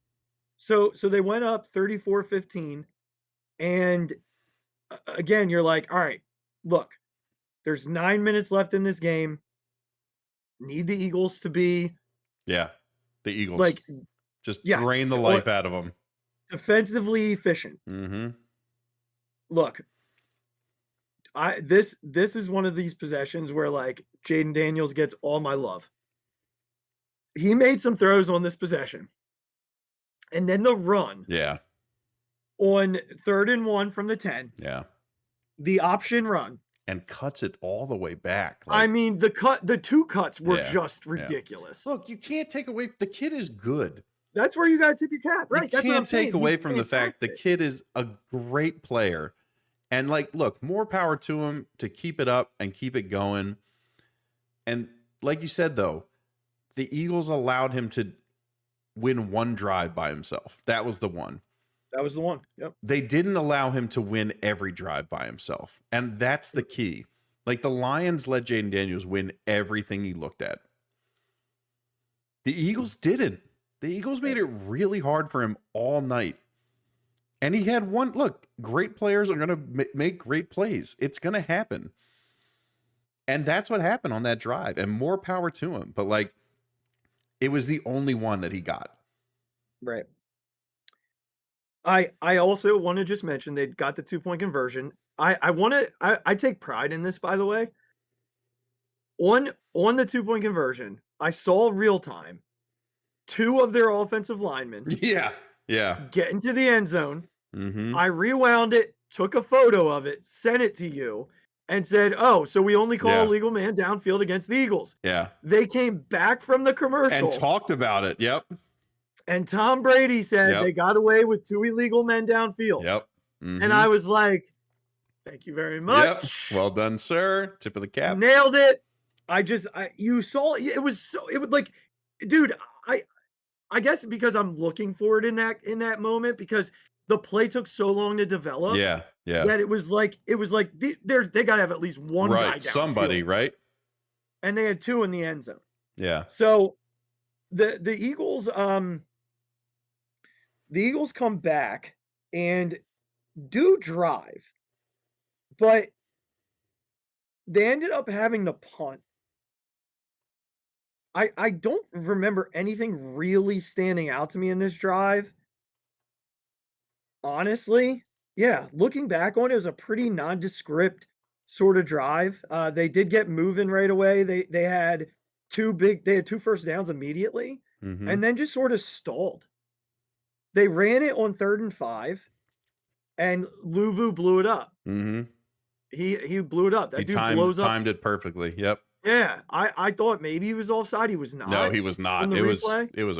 So they went up 34-15. And again, you're like, all right, look, there's 9 minutes left in this game. Need the Eagles to be. Yeah. The Eagles. Like, just drain the life out of them. Defensively efficient. Look, this is one of these possessions where like Jaden Daniels gets all my love. He made some throws on this possession. And then the run. Yeah. On 3rd and 1 from the 10. Yeah. The option run. And cuts it all the way back. Like, I mean, the 2 cuts were just ridiculous. Look, you can't take away, the kid is good. That's where you got to tip your cap, right? You can't take away from the fact the kid is a great player. And like, look, more power to him to keep it up and keep it going. And like you said, though, the Eagles allowed him to win 1 drive by himself. That was the one. That was the one. Yep. They didn't allow him to win every drive by himself. And that's the key. Like the Lions let Jaden Daniels win everything he looked at. The Eagles didn't. The Eagles made it really hard for him all night. And he had one, look, great players are going to make great plays. It's going to happen. And that's what happened on that drive. And more power to him. But like, it was the only one that he got. Right. I also want to just mention they got the 2-point conversion. I take pride in this, by the way. On the 2-point conversion, I saw real time 2 of their offensive linemen get into the end zone. I rewound it, took a photo of it, sent it to you, and said, oh, so we only call a legal man downfield against the Eagles. Yeah. They came back from the commercial. And talked about it. Yep. And Tom Brady said they got away with 2 illegal men downfield. Yep. And I was like, thank you very much. Yep. Well done, sir. Tip of the cap. Nailed it. You saw it was like, dude, I guess because I'm looking for it in that moment because the play took so long to develop. Yeah. That it was like they got to have at least one guy downfield. Somebody, right? And they had 2 in the end zone. Yeah. So the Eagles come back and do drive, but they ended up having to punt I don't remember anything really standing out to me in this drive. Honestly, yeah, looking back on it, it was a pretty nondescript sort of drive. They did get moving right away. They had they had 2 first downs immediately Mm-hmm. and then just sort of stalled. They ran it on 3rd and 5 and Luvu blew it up. Mm-hmm. He blew it up. That He dude blows up. timed it perfectly. Yep. Yeah, I thought maybe he was offside. He was No, not he was on not. the It replay. was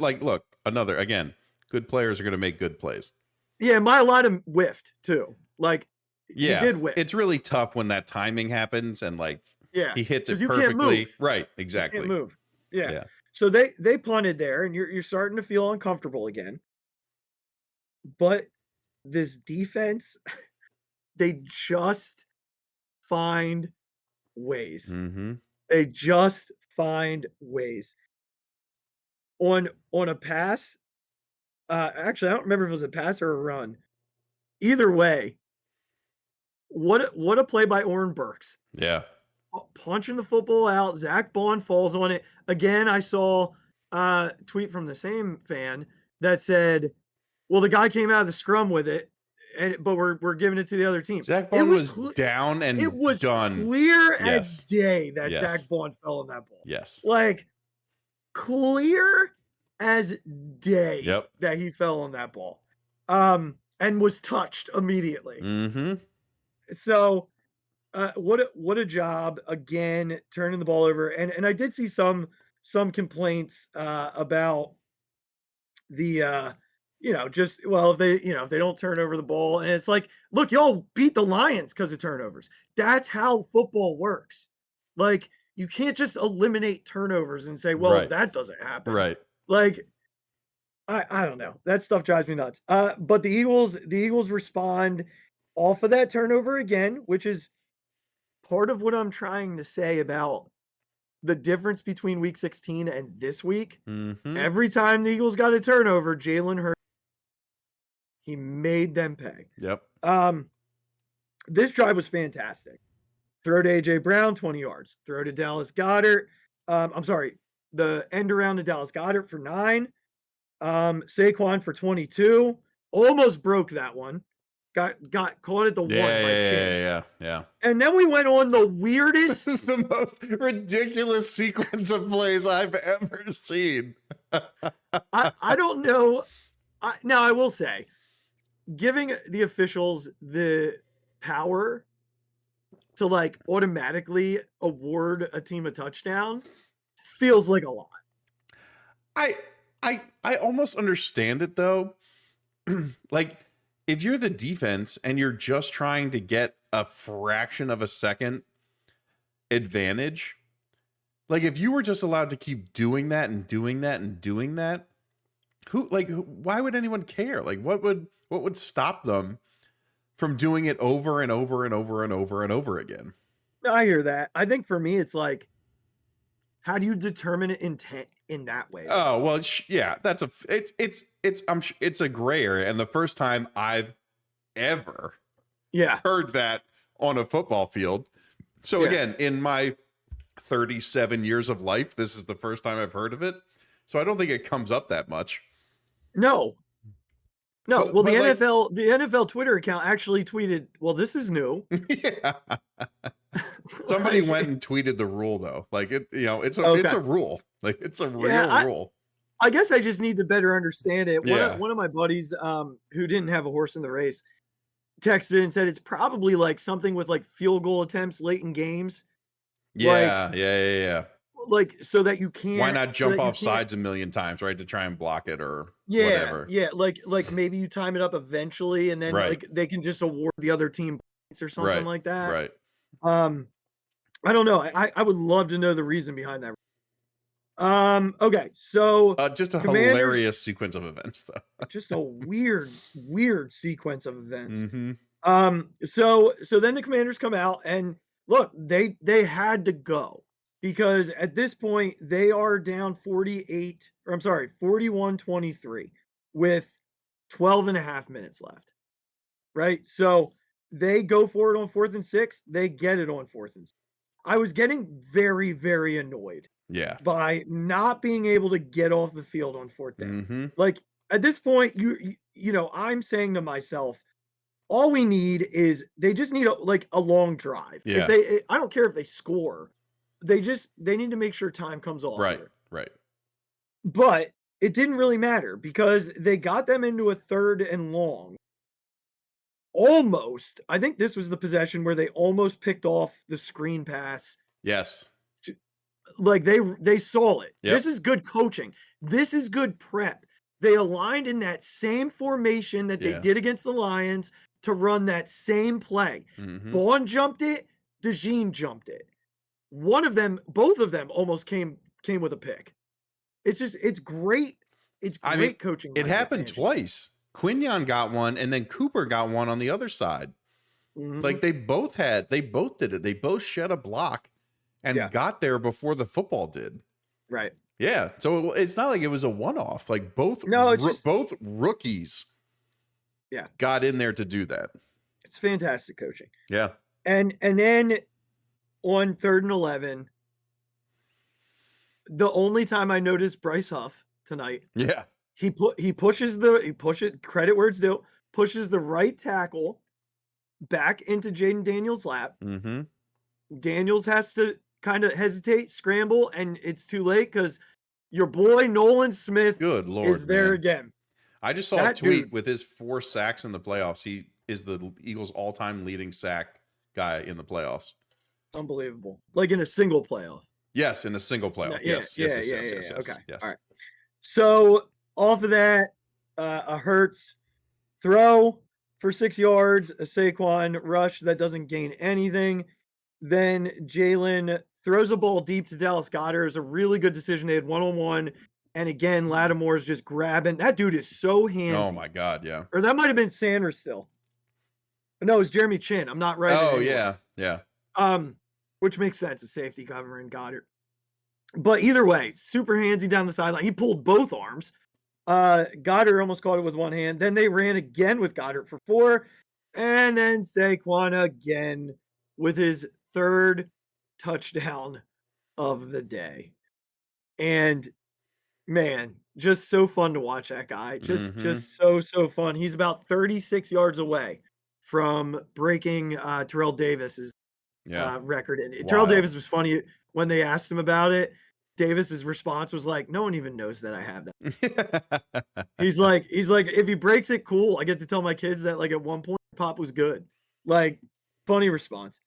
like, look, another, again, good players are going to make good plays. Yeah, Mailata whiffed too. Like, he Yeah, did whiff. it's really tough when that timing happens and like Yeah, he hits it 'cause you can't perfectly. move. Right, You exactly. can't move. Yeah. Yeah. So they punted there, and you're starting to feel uncomfortable again. But this defense, they just find ways. Mm-hmm. They just find ways. On a pass, actually, I don't remember if it was a pass or a run. Either way, what a play by Oren Burks. Yeah. Punching the football out. Zach Bond falls on it. Again, I saw a tweet from the same fan that said, well, the guy came out of the scrum with it, but we're giving it to the other team. Zach It Bond was was down and it was done. clear as Yes. day that Yes. Zach Bond fell on that ball. Yes. Like, clear as day Yep. that he fell on that ball. And was touched immediately. Mm-hmm. So what a job again turning the ball over. And I did see some complaints about the just well, if they don't turn over the ball, and it's like, look, y'all beat the Lions because of turnovers. That's how football works. Like, you can't just eliminate turnovers and say, well, Right. that doesn't happen. Right. Like, I don't know. That stuff drives me nuts. But the Eagles respond off of that turnover again, which is part of what I'm trying to say about the difference between week 16 and this week. Mm-hmm. Every time the Eagles got a turnover, Jalen Hurts, he made them pay. Yep. This drive was fantastic. Throw to AJ Brown, 20 yards. Throw to Dallas Goedert. I'm sorry, the end around to Dallas Goedert for 9. Saquon for 22. Almost broke that one. Got caught at the 1 by Chin. Yeah. And then we went on the weirdest. This is the most ridiculous sequence of plays I've ever seen. I don't know. Now, I will say, giving the officials the power to like automatically award a team a touchdown feels like a lot. I almost understand it though. Like, if you're the defense and you're just trying to get a fraction of a second advantage, like if you were just allowed to keep doing that and doing that and doing that, why would anyone care? Like, what would stop them from doing it over and over and over and over and over again? I hear that. I think for me, it's like, how do you determine intent in that way? Oh, well, yeah, it's a gray area. And the first time I've ever heard that on a football field. So again, in my 37 years of life, this is the first time I've heard of it. So I don't think it comes up that much. No. But the NFL Twitter account actually tweeted, well, this is new. Yeah. Somebody went and tweeted the rule though. Like, it's a rule. Like, it's a real rule. I guess I just need to better understand it. Yeah. One of my buddies who didn't have a horse in the race texted and said it's probably like something with like field goal attempts late in games. Yeah. Like, so that you can't. Why not jump off sides a million times, right, to try and block it or whatever? Yeah, like maybe you time it up eventually, and then like they can just award the other team points or something like that. Right. I don't know. I would love to know the reason behind that. Okay, so just a hilarious sequence of events, though. Just a weird sequence of events. Mm-hmm. So then the Commanders come out and look, they had to go because at this point they are down 41-23 with 12 and a half minutes left. Right? So they go for it on 4th and 6. They get it on 4th and 6. I was getting very, very annoyed Yeah. by not being able to get off the field on 4th down. Mm-hmm. Like at this point, you know, I'm saying to myself, all we need is they just need a long drive. If Yeah. I don't care if they score, they need to make sure time comes off Right. here. Right. But it didn't really matter because they got them into a 3rd and long. Almost. I think this was the possession where they almost picked off the screen pass. Yes. Like they saw it. Yep. This is good coaching. This is good prep. They aligned in that same formation that they Yeah. did against the Lions to run that same play. Mm-hmm. Bond jumped it, DeJean jumped it. Both of them almost came with a pick. It's great. It's great coaching. It by Vic happened Fangio. twice. Quinion got one, and then Cooper got one on the other side. Mhm. Like they both did it. They both shed a block and got there before the football did. Right. Yeah. So it's not like it was a one-off. Like both rookies got in there to do that. It's fantastic coaching. Yeah. And then on 3rd and 11, the only time I noticed Bryce Huff tonight, he pushes credit where it's due, pushes the right tackle back into Jaden Daniels' lap. Mm-hmm. Daniels has to kind of hesitate, scramble, and it's too late because your boy Nolan Smith is there again. I just saw a tweet with his 4 sacks in the playoffs. He is the Eagles' all-time leading sack guy in the playoffs. It's unbelievable. Like in a single playoff. Yes, in a single playoff. Yes. Okay. Yes. All right. So off of that, a Hurts throw for 6 yards, a Saquon rush that doesn't gain anything. Then Jalen throws a ball deep to Dallas Goedert. It was a really good decision. They had 1-on-1. And again, Lattimore's just grabbing. That dude is so handsy. Oh my God, yeah. Or that might have been Sanders still. No, it was Jeremy Chin. I'm not right. Oh, yeah. Which makes sense. A safety covering Goddard. But either way, super handsy down the sideline. He pulled both arms. Goddard almost caught it with one hand. Then they ran again with Goddard for 4. And then Saquon again with his 3rd touchdown of the day. And man, just so fun to watch that guy. Just so fun. He's about 36 yards away from breaking Terrell Davis's record. And Terrell Davis was funny when they asked him about it. Davis's response was like, "No one even knows that I have that." he's like, if he breaks it, cool. I get to tell my kids that like at one point Pop was good. Like, funny response.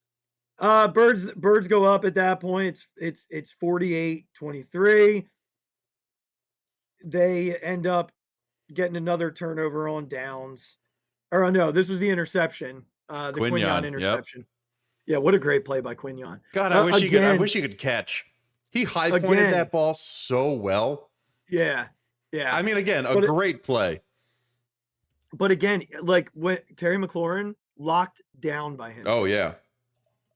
Birds go up at that point. It's 48-23. They end up getting another turnover on downs. Or no, this was the interception. The Quinion interception. Yep. Yeah, what a great play by Quinion. God, I wish he could catch. He high pointed that ball so well. Yeah. Yeah. I mean, again, a great play. But again, like when Terry McLaurin locked down by him. Oh, yeah.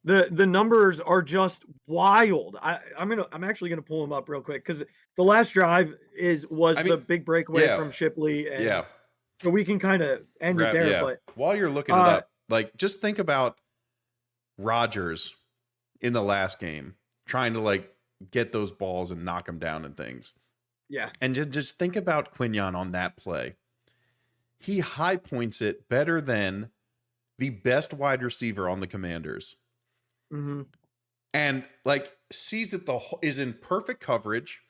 The numbers are just wild. I'm actually gonna pull them up real quick because the last drive was the big breakaway from Shipley. And so we can kind of end it there. But while you're looking it up, like just think about Rodgers in the last game trying to like get those balls and knock them down and things. Yeah. And just think about Quinion on that play. He high points it better than the best wide receiver on the Commanders. Mm-hmm. And like sees it is in perfect coverage,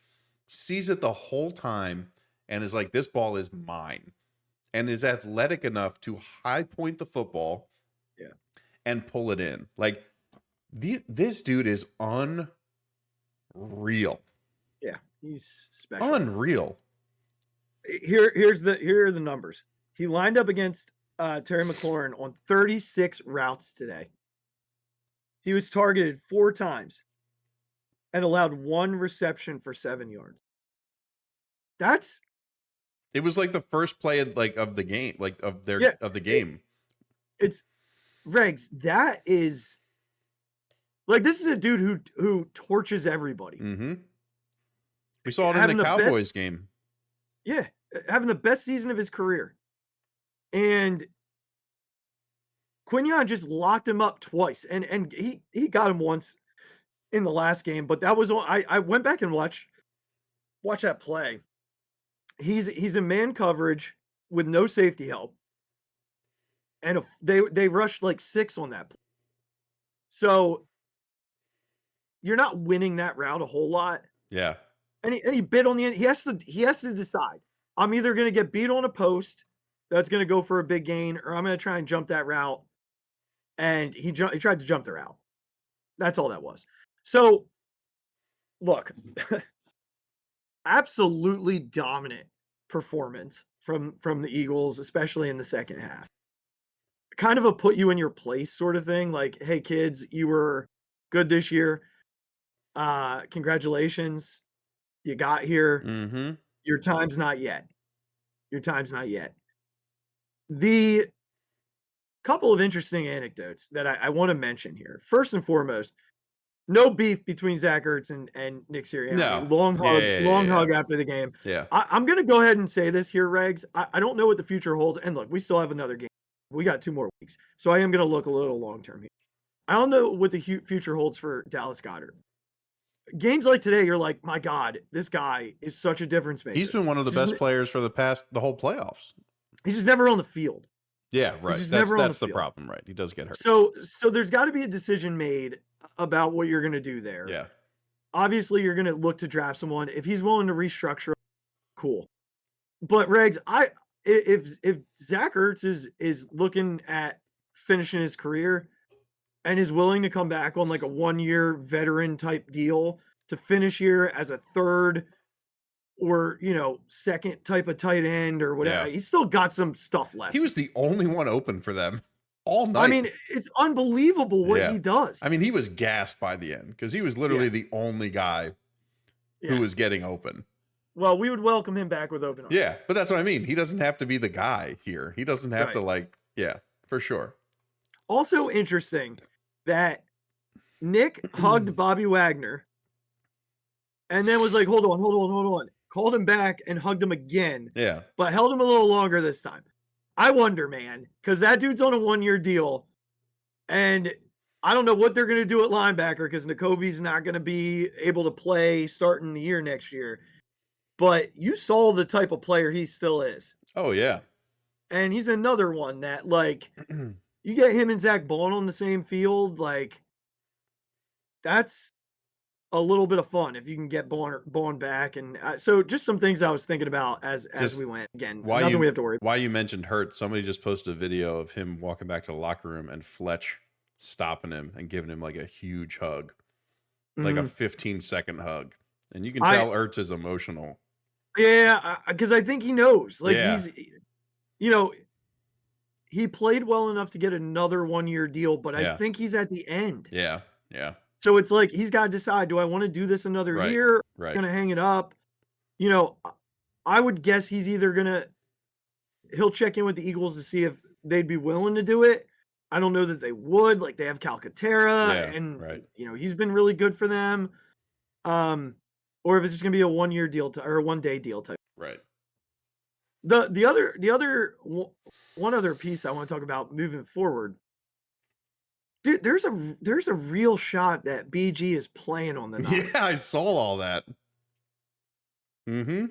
sees it the whole time, and is like, this ball is mine, and is athletic enough to high point the football and pull it in. Like this dude is unreal. Yeah, he's special. Unreal. Here are the numbers. He lined up against Terry McLaurin on 36 routes today. He was targeted 4 times and allowed 1 reception for 7 yards. It was like the first play of the game, of the game. It's Regz. That is like, this is a dude who torches everybody. Mm-hmm. We saw it in the Cowboys game. Yeah, having the best season of his career. And Quinion just locked him up twice, and he got him once. in the last game, but that was I went back and watched that play. He's in man coverage with no safety help, and they rushed like 6 on that play. So you're not winning that route a whole lot. Yeah. And he bit on the end. He has to decide. I'm either going to get beat on a post that's going to go for a big gain, or I'm going to try and jump that route. And he tried to jump the route. That's all that was. So, look, absolutely dominant performance from the Eagles, especially in the second half. Kind of a put you in your place sort of thing. Like, hey kids, you were good this year. Congratulations. You got here. Mm-hmm. Your time's not yet. Your time's not yet. The couple of interesting anecdotes that I want to mention here. First and foremost, no beef between Zach Ertz and Nick Sirianni. No. Long hug after the game. Yeah. I'm going to go ahead and say this here, Regs. I don't know what the future holds. And look, we still have another game. We got 2 more weeks. So I am going to look a little long-term here. I don't know what the future holds for Dallas Goedert. Games like today, you're like, my God, this guy is such a difference maker. He's been one of the best players for the whole playoffs. He's just never on the field. Yeah, right. That's the problem, right? He does get hurt. So there's got to be a decision made about what you're going to do there. Yeah. Obviously, you're going to look to draft someone. If he's willing to restructure, cool. But Regs, if Zach Ertz is looking at finishing his career and is willing to come back on like a 1-year veteran type deal to finish here as a third or, second type of tight end or whatever, he's still got some stuff left. He was the only one open for them all night. I mean, it's unbelievable what he does. I mean, he was gassed by the end because he was literally the only guy who was getting open. Well, we would welcome him back with open arms. Yeah, but that's what I mean. He doesn't have to be the guy here. He doesn't have to for sure. Also interesting that Nick hugged Bobby Wagner and then was like, hold on. Called him back and hugged him again. Yeah. But held him a little longer this time. I wonder, man, because that dude's on a 1-year deal. And I don't know what they're going to do at linebacker because Nakobe's not going to be able to play starting the year next year. But you saw the type of player he still is. Oh, yeah. And he's another one that, like, you get him and Zach Bond on the same field, like, that's a little bit of fun if you can get Bond back. And so just some things I was thinking about as we went. Again, nothing we have to worry about. Why you mentioned Hurt, somebody just posted a video of him walking back to the locker room and Fletch stopping him and giving him like a huge hug, like a 15-second hug. And you can tell Ertz is emotional. Yeah, because I think he knows. Like, he's, he played well enough to get another 1-year deal, but I think he's at the end. Yeah. So it's like he's got to decide, do I want to do this another year? Right. Going to hang it up? I would guess he's either he'll check in with the Eagles to see if they'd be willing to do it. I don't know that they would. Like, they have Calcaterra, and he's been really good for them. Or if it's just going to be a 1-year deal or a 1-day deal type. Right. The other one other piece I want to talk about moving forward. Dude, there's a real shot that BG is playing on the night. Yeah, I saw all that. Mm-hmm.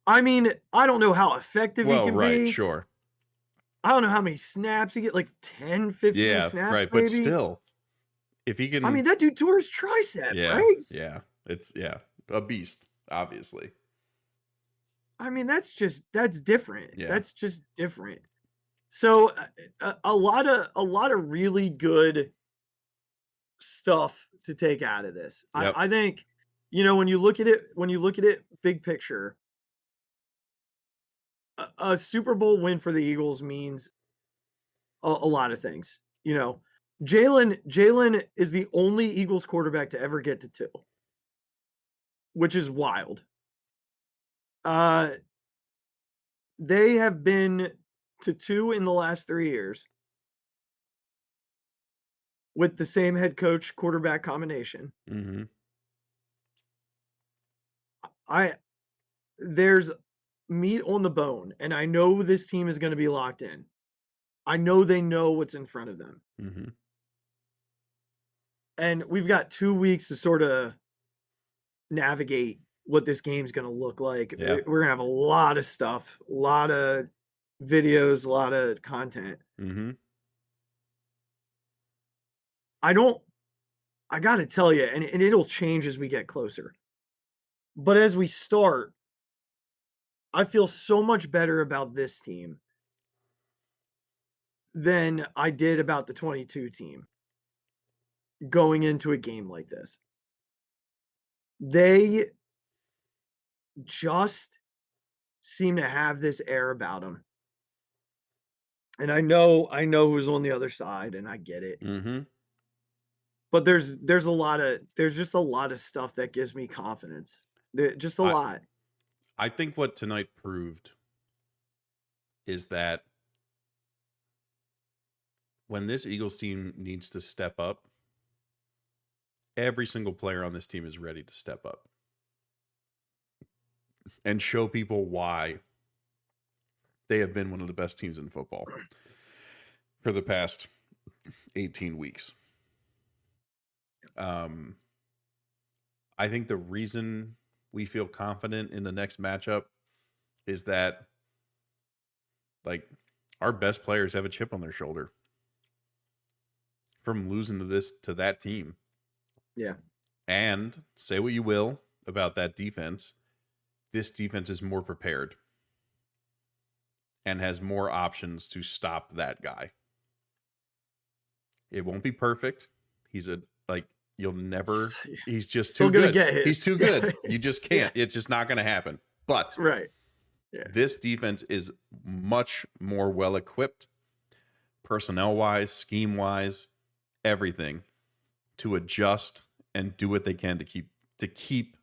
I mean, I don't know how effective he can be. Sure. I don't know how many snaps he get, like 10, 15 snaps, right. maybe. But still, if he can, I mean, that dude tore his tricep, right? Yeah. It's a beast, obviously. I mean, that's different. Yeah. That's just different. So a lot of really good stuff to take out of this. Yep. I think, when you look at it big picture, a Super Bowl win for the Eagles means a lot of things. Jalen is the only Eagles quarterback to ever get to 2, which is wild. They have been to 2 in the last 3 years with the same head coach quarterback combination. Mm-hmm. There's meat on the bone, and I know this team is going to be locked in. I know they know what's in front of them. Mm-hmm. And we've got 2 weeks to sort of navigate what this game's going to look like. Yeah. We're going to have a lot of stuff, a lot of videos, a lot of content. Mm-hmm. I got to tell you, and it'll change as we get closer. But as we start, I feel so much better about this team than I did about the 22 team going into a game like this. They just seem to have this air about them. And I know who's on the other side, and I get it. Mm-hmm. But there's just a lot of stuff that gives me confidence. Just a lot. I think what tonight proved is that when this Eagles team needs to step up, every single player on this team is ready to step up and show people why they have been one of the best teams in football for the past 18 weeks. I think the reason we feel confident in the next matchup is that, like, our best players have a chip on their shoulder from losing to that team. Yeah. And say what you will about that defense, this defense is more prepared and has more options to stop that guy. It won't be perfect. He's just too good. He's too good. You just can't. Yeah. It's just not going to happen. But right. Yeah. This defense is much more well equipped, personnel wise, scheme wise, everything, to adjust and do what they can to keep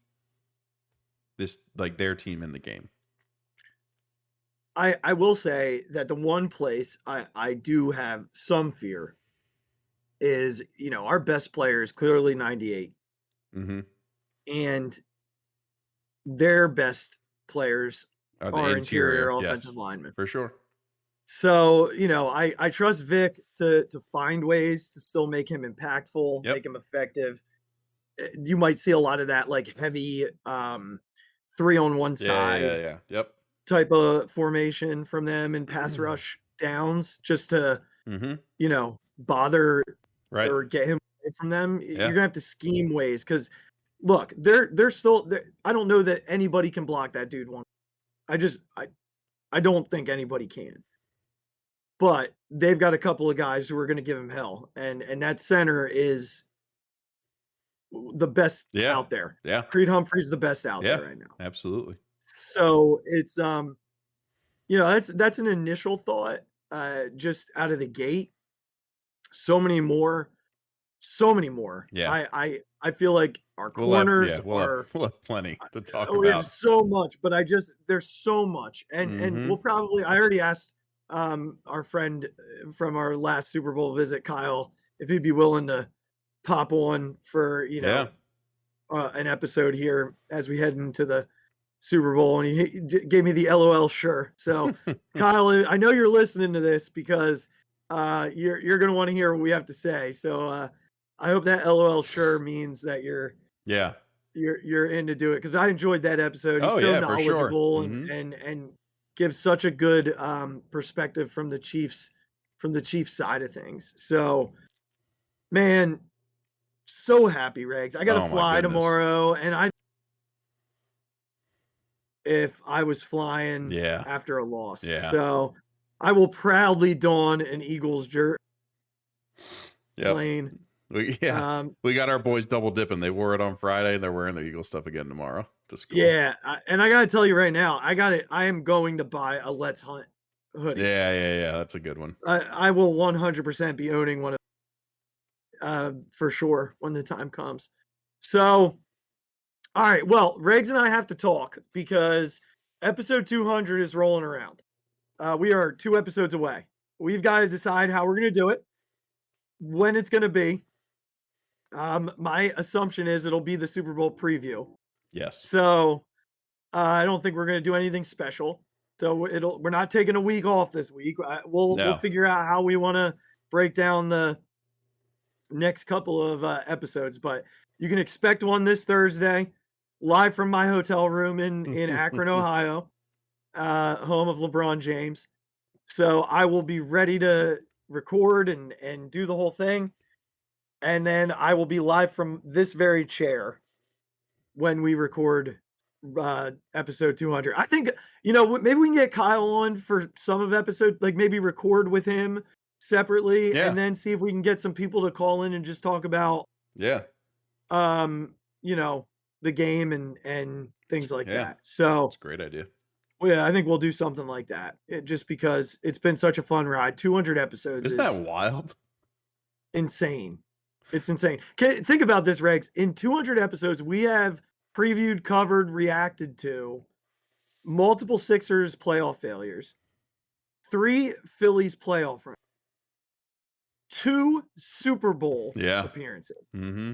this, like, their team in the game. I will say that the one place I do have some fear is, our best player is clearly 98. Mm-hmm. And their best players are interior offensive linemen. For sure. So, I trust Vic to find ways to still make him impactful, make him effective. You might see a lot of that, like, heavy 3-on-1 side Yep. type of formation from them and pass rush downs just to, bother or get him away from them. You're going to have to scheme ways because, look, they're still – I don't know that anybody can block that dude one. I don't think anybody can. But they've got a couple of guys who are going to give him hell. And that center is the best out there. Yeah. Creed Humphrey's the best out there right now. Absolutely. So it's that's an initial thought just out of the gate. So many more. Yeah. I feel like our corners we'll have plenty to talk about. We have so much, but there's so much. And we'll probably, I already asked our friend from our last Super Bowl visit, Kyle, if he'd be willing to pop on for, an episode here as we head into the Super Bowl. And he gave me the LOL sure. So Kyle, I know you're listening to this because you're going to want to hear what we have to say. So I hope that LOL sure means that you're in to do it. Cause I enjoyed that episode. He's so knowledgeable and gives such a good perspective from the Chiefs side of things. So, man, so happy, Regz. I got to fly tomorrow, and if I was flying after a loss. So I will proudly don an Eagles jersey. Plane. We got our boys double dipping. They wore it on Friday, and they're wearing their Eagle stuff again tomorrow to school. Yeah, and I got to tell you right now, I am going to buy a Let's Hunt hoodie. Yeah. That's a good one. I will 100% be owning one of for sure when the time comes. So, all right. Well, Regz and I have to talk because episode 200 is rolling around. We are 2 episodes away. We've got to decide how we're going to do it, when it's going to be. My assumption is it'll be the Super Bowl preview. Yes. So I don't think we're going to do anything special. So we're not taking a week off this week. We'll figure out how we want to break down the next couple of episodes, but you can expect one this Thursday, live from my hotel room in Akron, Ohio, home of LeBron James. So I will be ready to record and do the whole thing. And then I will be live from this very chair when we record episode 200. I think, maybe we can get Kyle on for some of episode, like maybe record with him separately and then see if we can get some people to call in and just talk about the game and things like that. So it's a great idea. Well, yeah, I think we'll do something like that. Just because it's been such a fun ride. 200 episodes. Isn't that wild? Insane. It's insane. Think about this, Regz. In 200 episodes, we have previewed, covered, reacted to multiple Sixers playoff failures, 3 Phillies playoff runs, 2 Super Bowl appearances. Mm-hmm.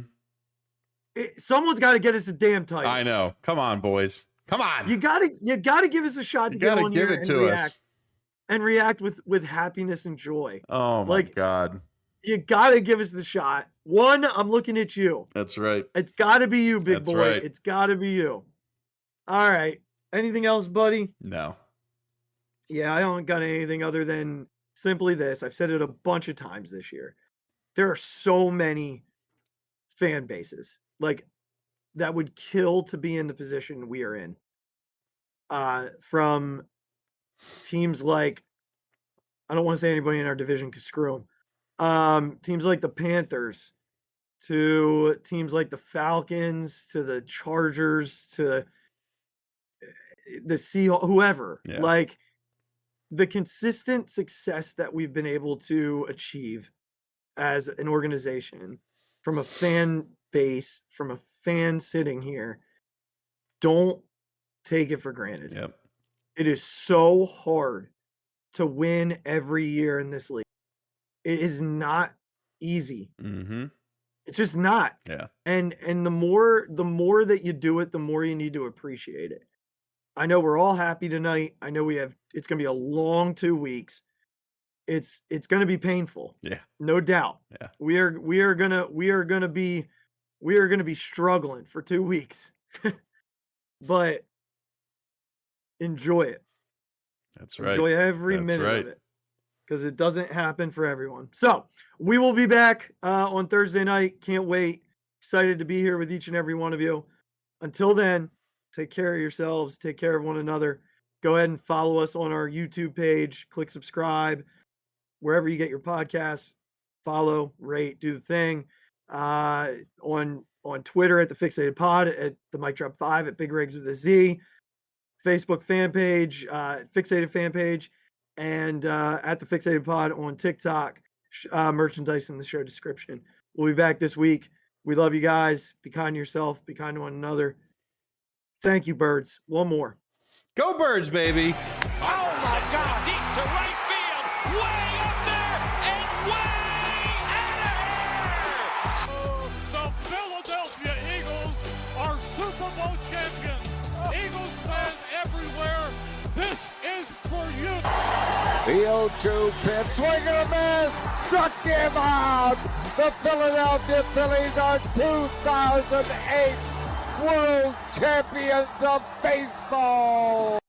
Someone's got to get us a damn title. I know. Come on, boys. Come on. You gotta give us a shot to get on here and react. And react with happiness and joy. Oh my God. You gotta give us the shot. One, I'm looking at you. That's right. It's gotta be you, big boy. Right. It's gotta be you. All right. Anything else, buddy? No. Yeah, I don't got anything other than simply this. I've said it a bunch of times this year. There are so many fan bases that would kill to be in the position we are in. From teams like, I don't want to say anybody in our division because screw them. Teams like the Panthers, to teams like the Falcons, to the Chargers, to the Seahawks, whoever. Like the consistent success that we've been able to achieve as an organization, from a fan base, from a fan sitting here, don't take it for granted. Yep. It is so hard to win every year in this league. It is not easy. Mm-hmm. It's just not. Yeah. And the more that you do it, the more you need to appreciate it. I know we're all happy tonight. I know it's going to be a long 2 weeks. It's going to be painful. Yeah. No doubt. Yeah. We are going to be struggling for 2 weeks. But enjoy it. That's right. Enjoy every minute of it, because it doesn't happen for everyone. So we will be back on Thursday night. Can't wait. Excited to be here with each and every one of you. Until then, take care of yourselves. Take care of one another. Go ahead and follow us on our YouTube page. Click subscribe wherever you get your podcasts. Follow, rate, do the thing. On Twitter at the Phixated Pod, at the Mic Drop 5, at Big Regz with a Z. Facebook fan page, Phixated fan page, and at the Phixated Pod on TikTok. Merchandise in the show description. We'll be back this week. We love you guys. Be kind to yourself. Be kind to one another. Thank you, Birds. One more. Go Birds, baby. Oh, my God. Deep to right field. Way up there and way out of here. The Philadelphia Eagles are Super Bowl champions. Eagles fans everywhere, this is for you. The 0-2 pitch, swing and a miss, struck him out. The Philadelphia Phillies are 2008 World Champions of Baseball.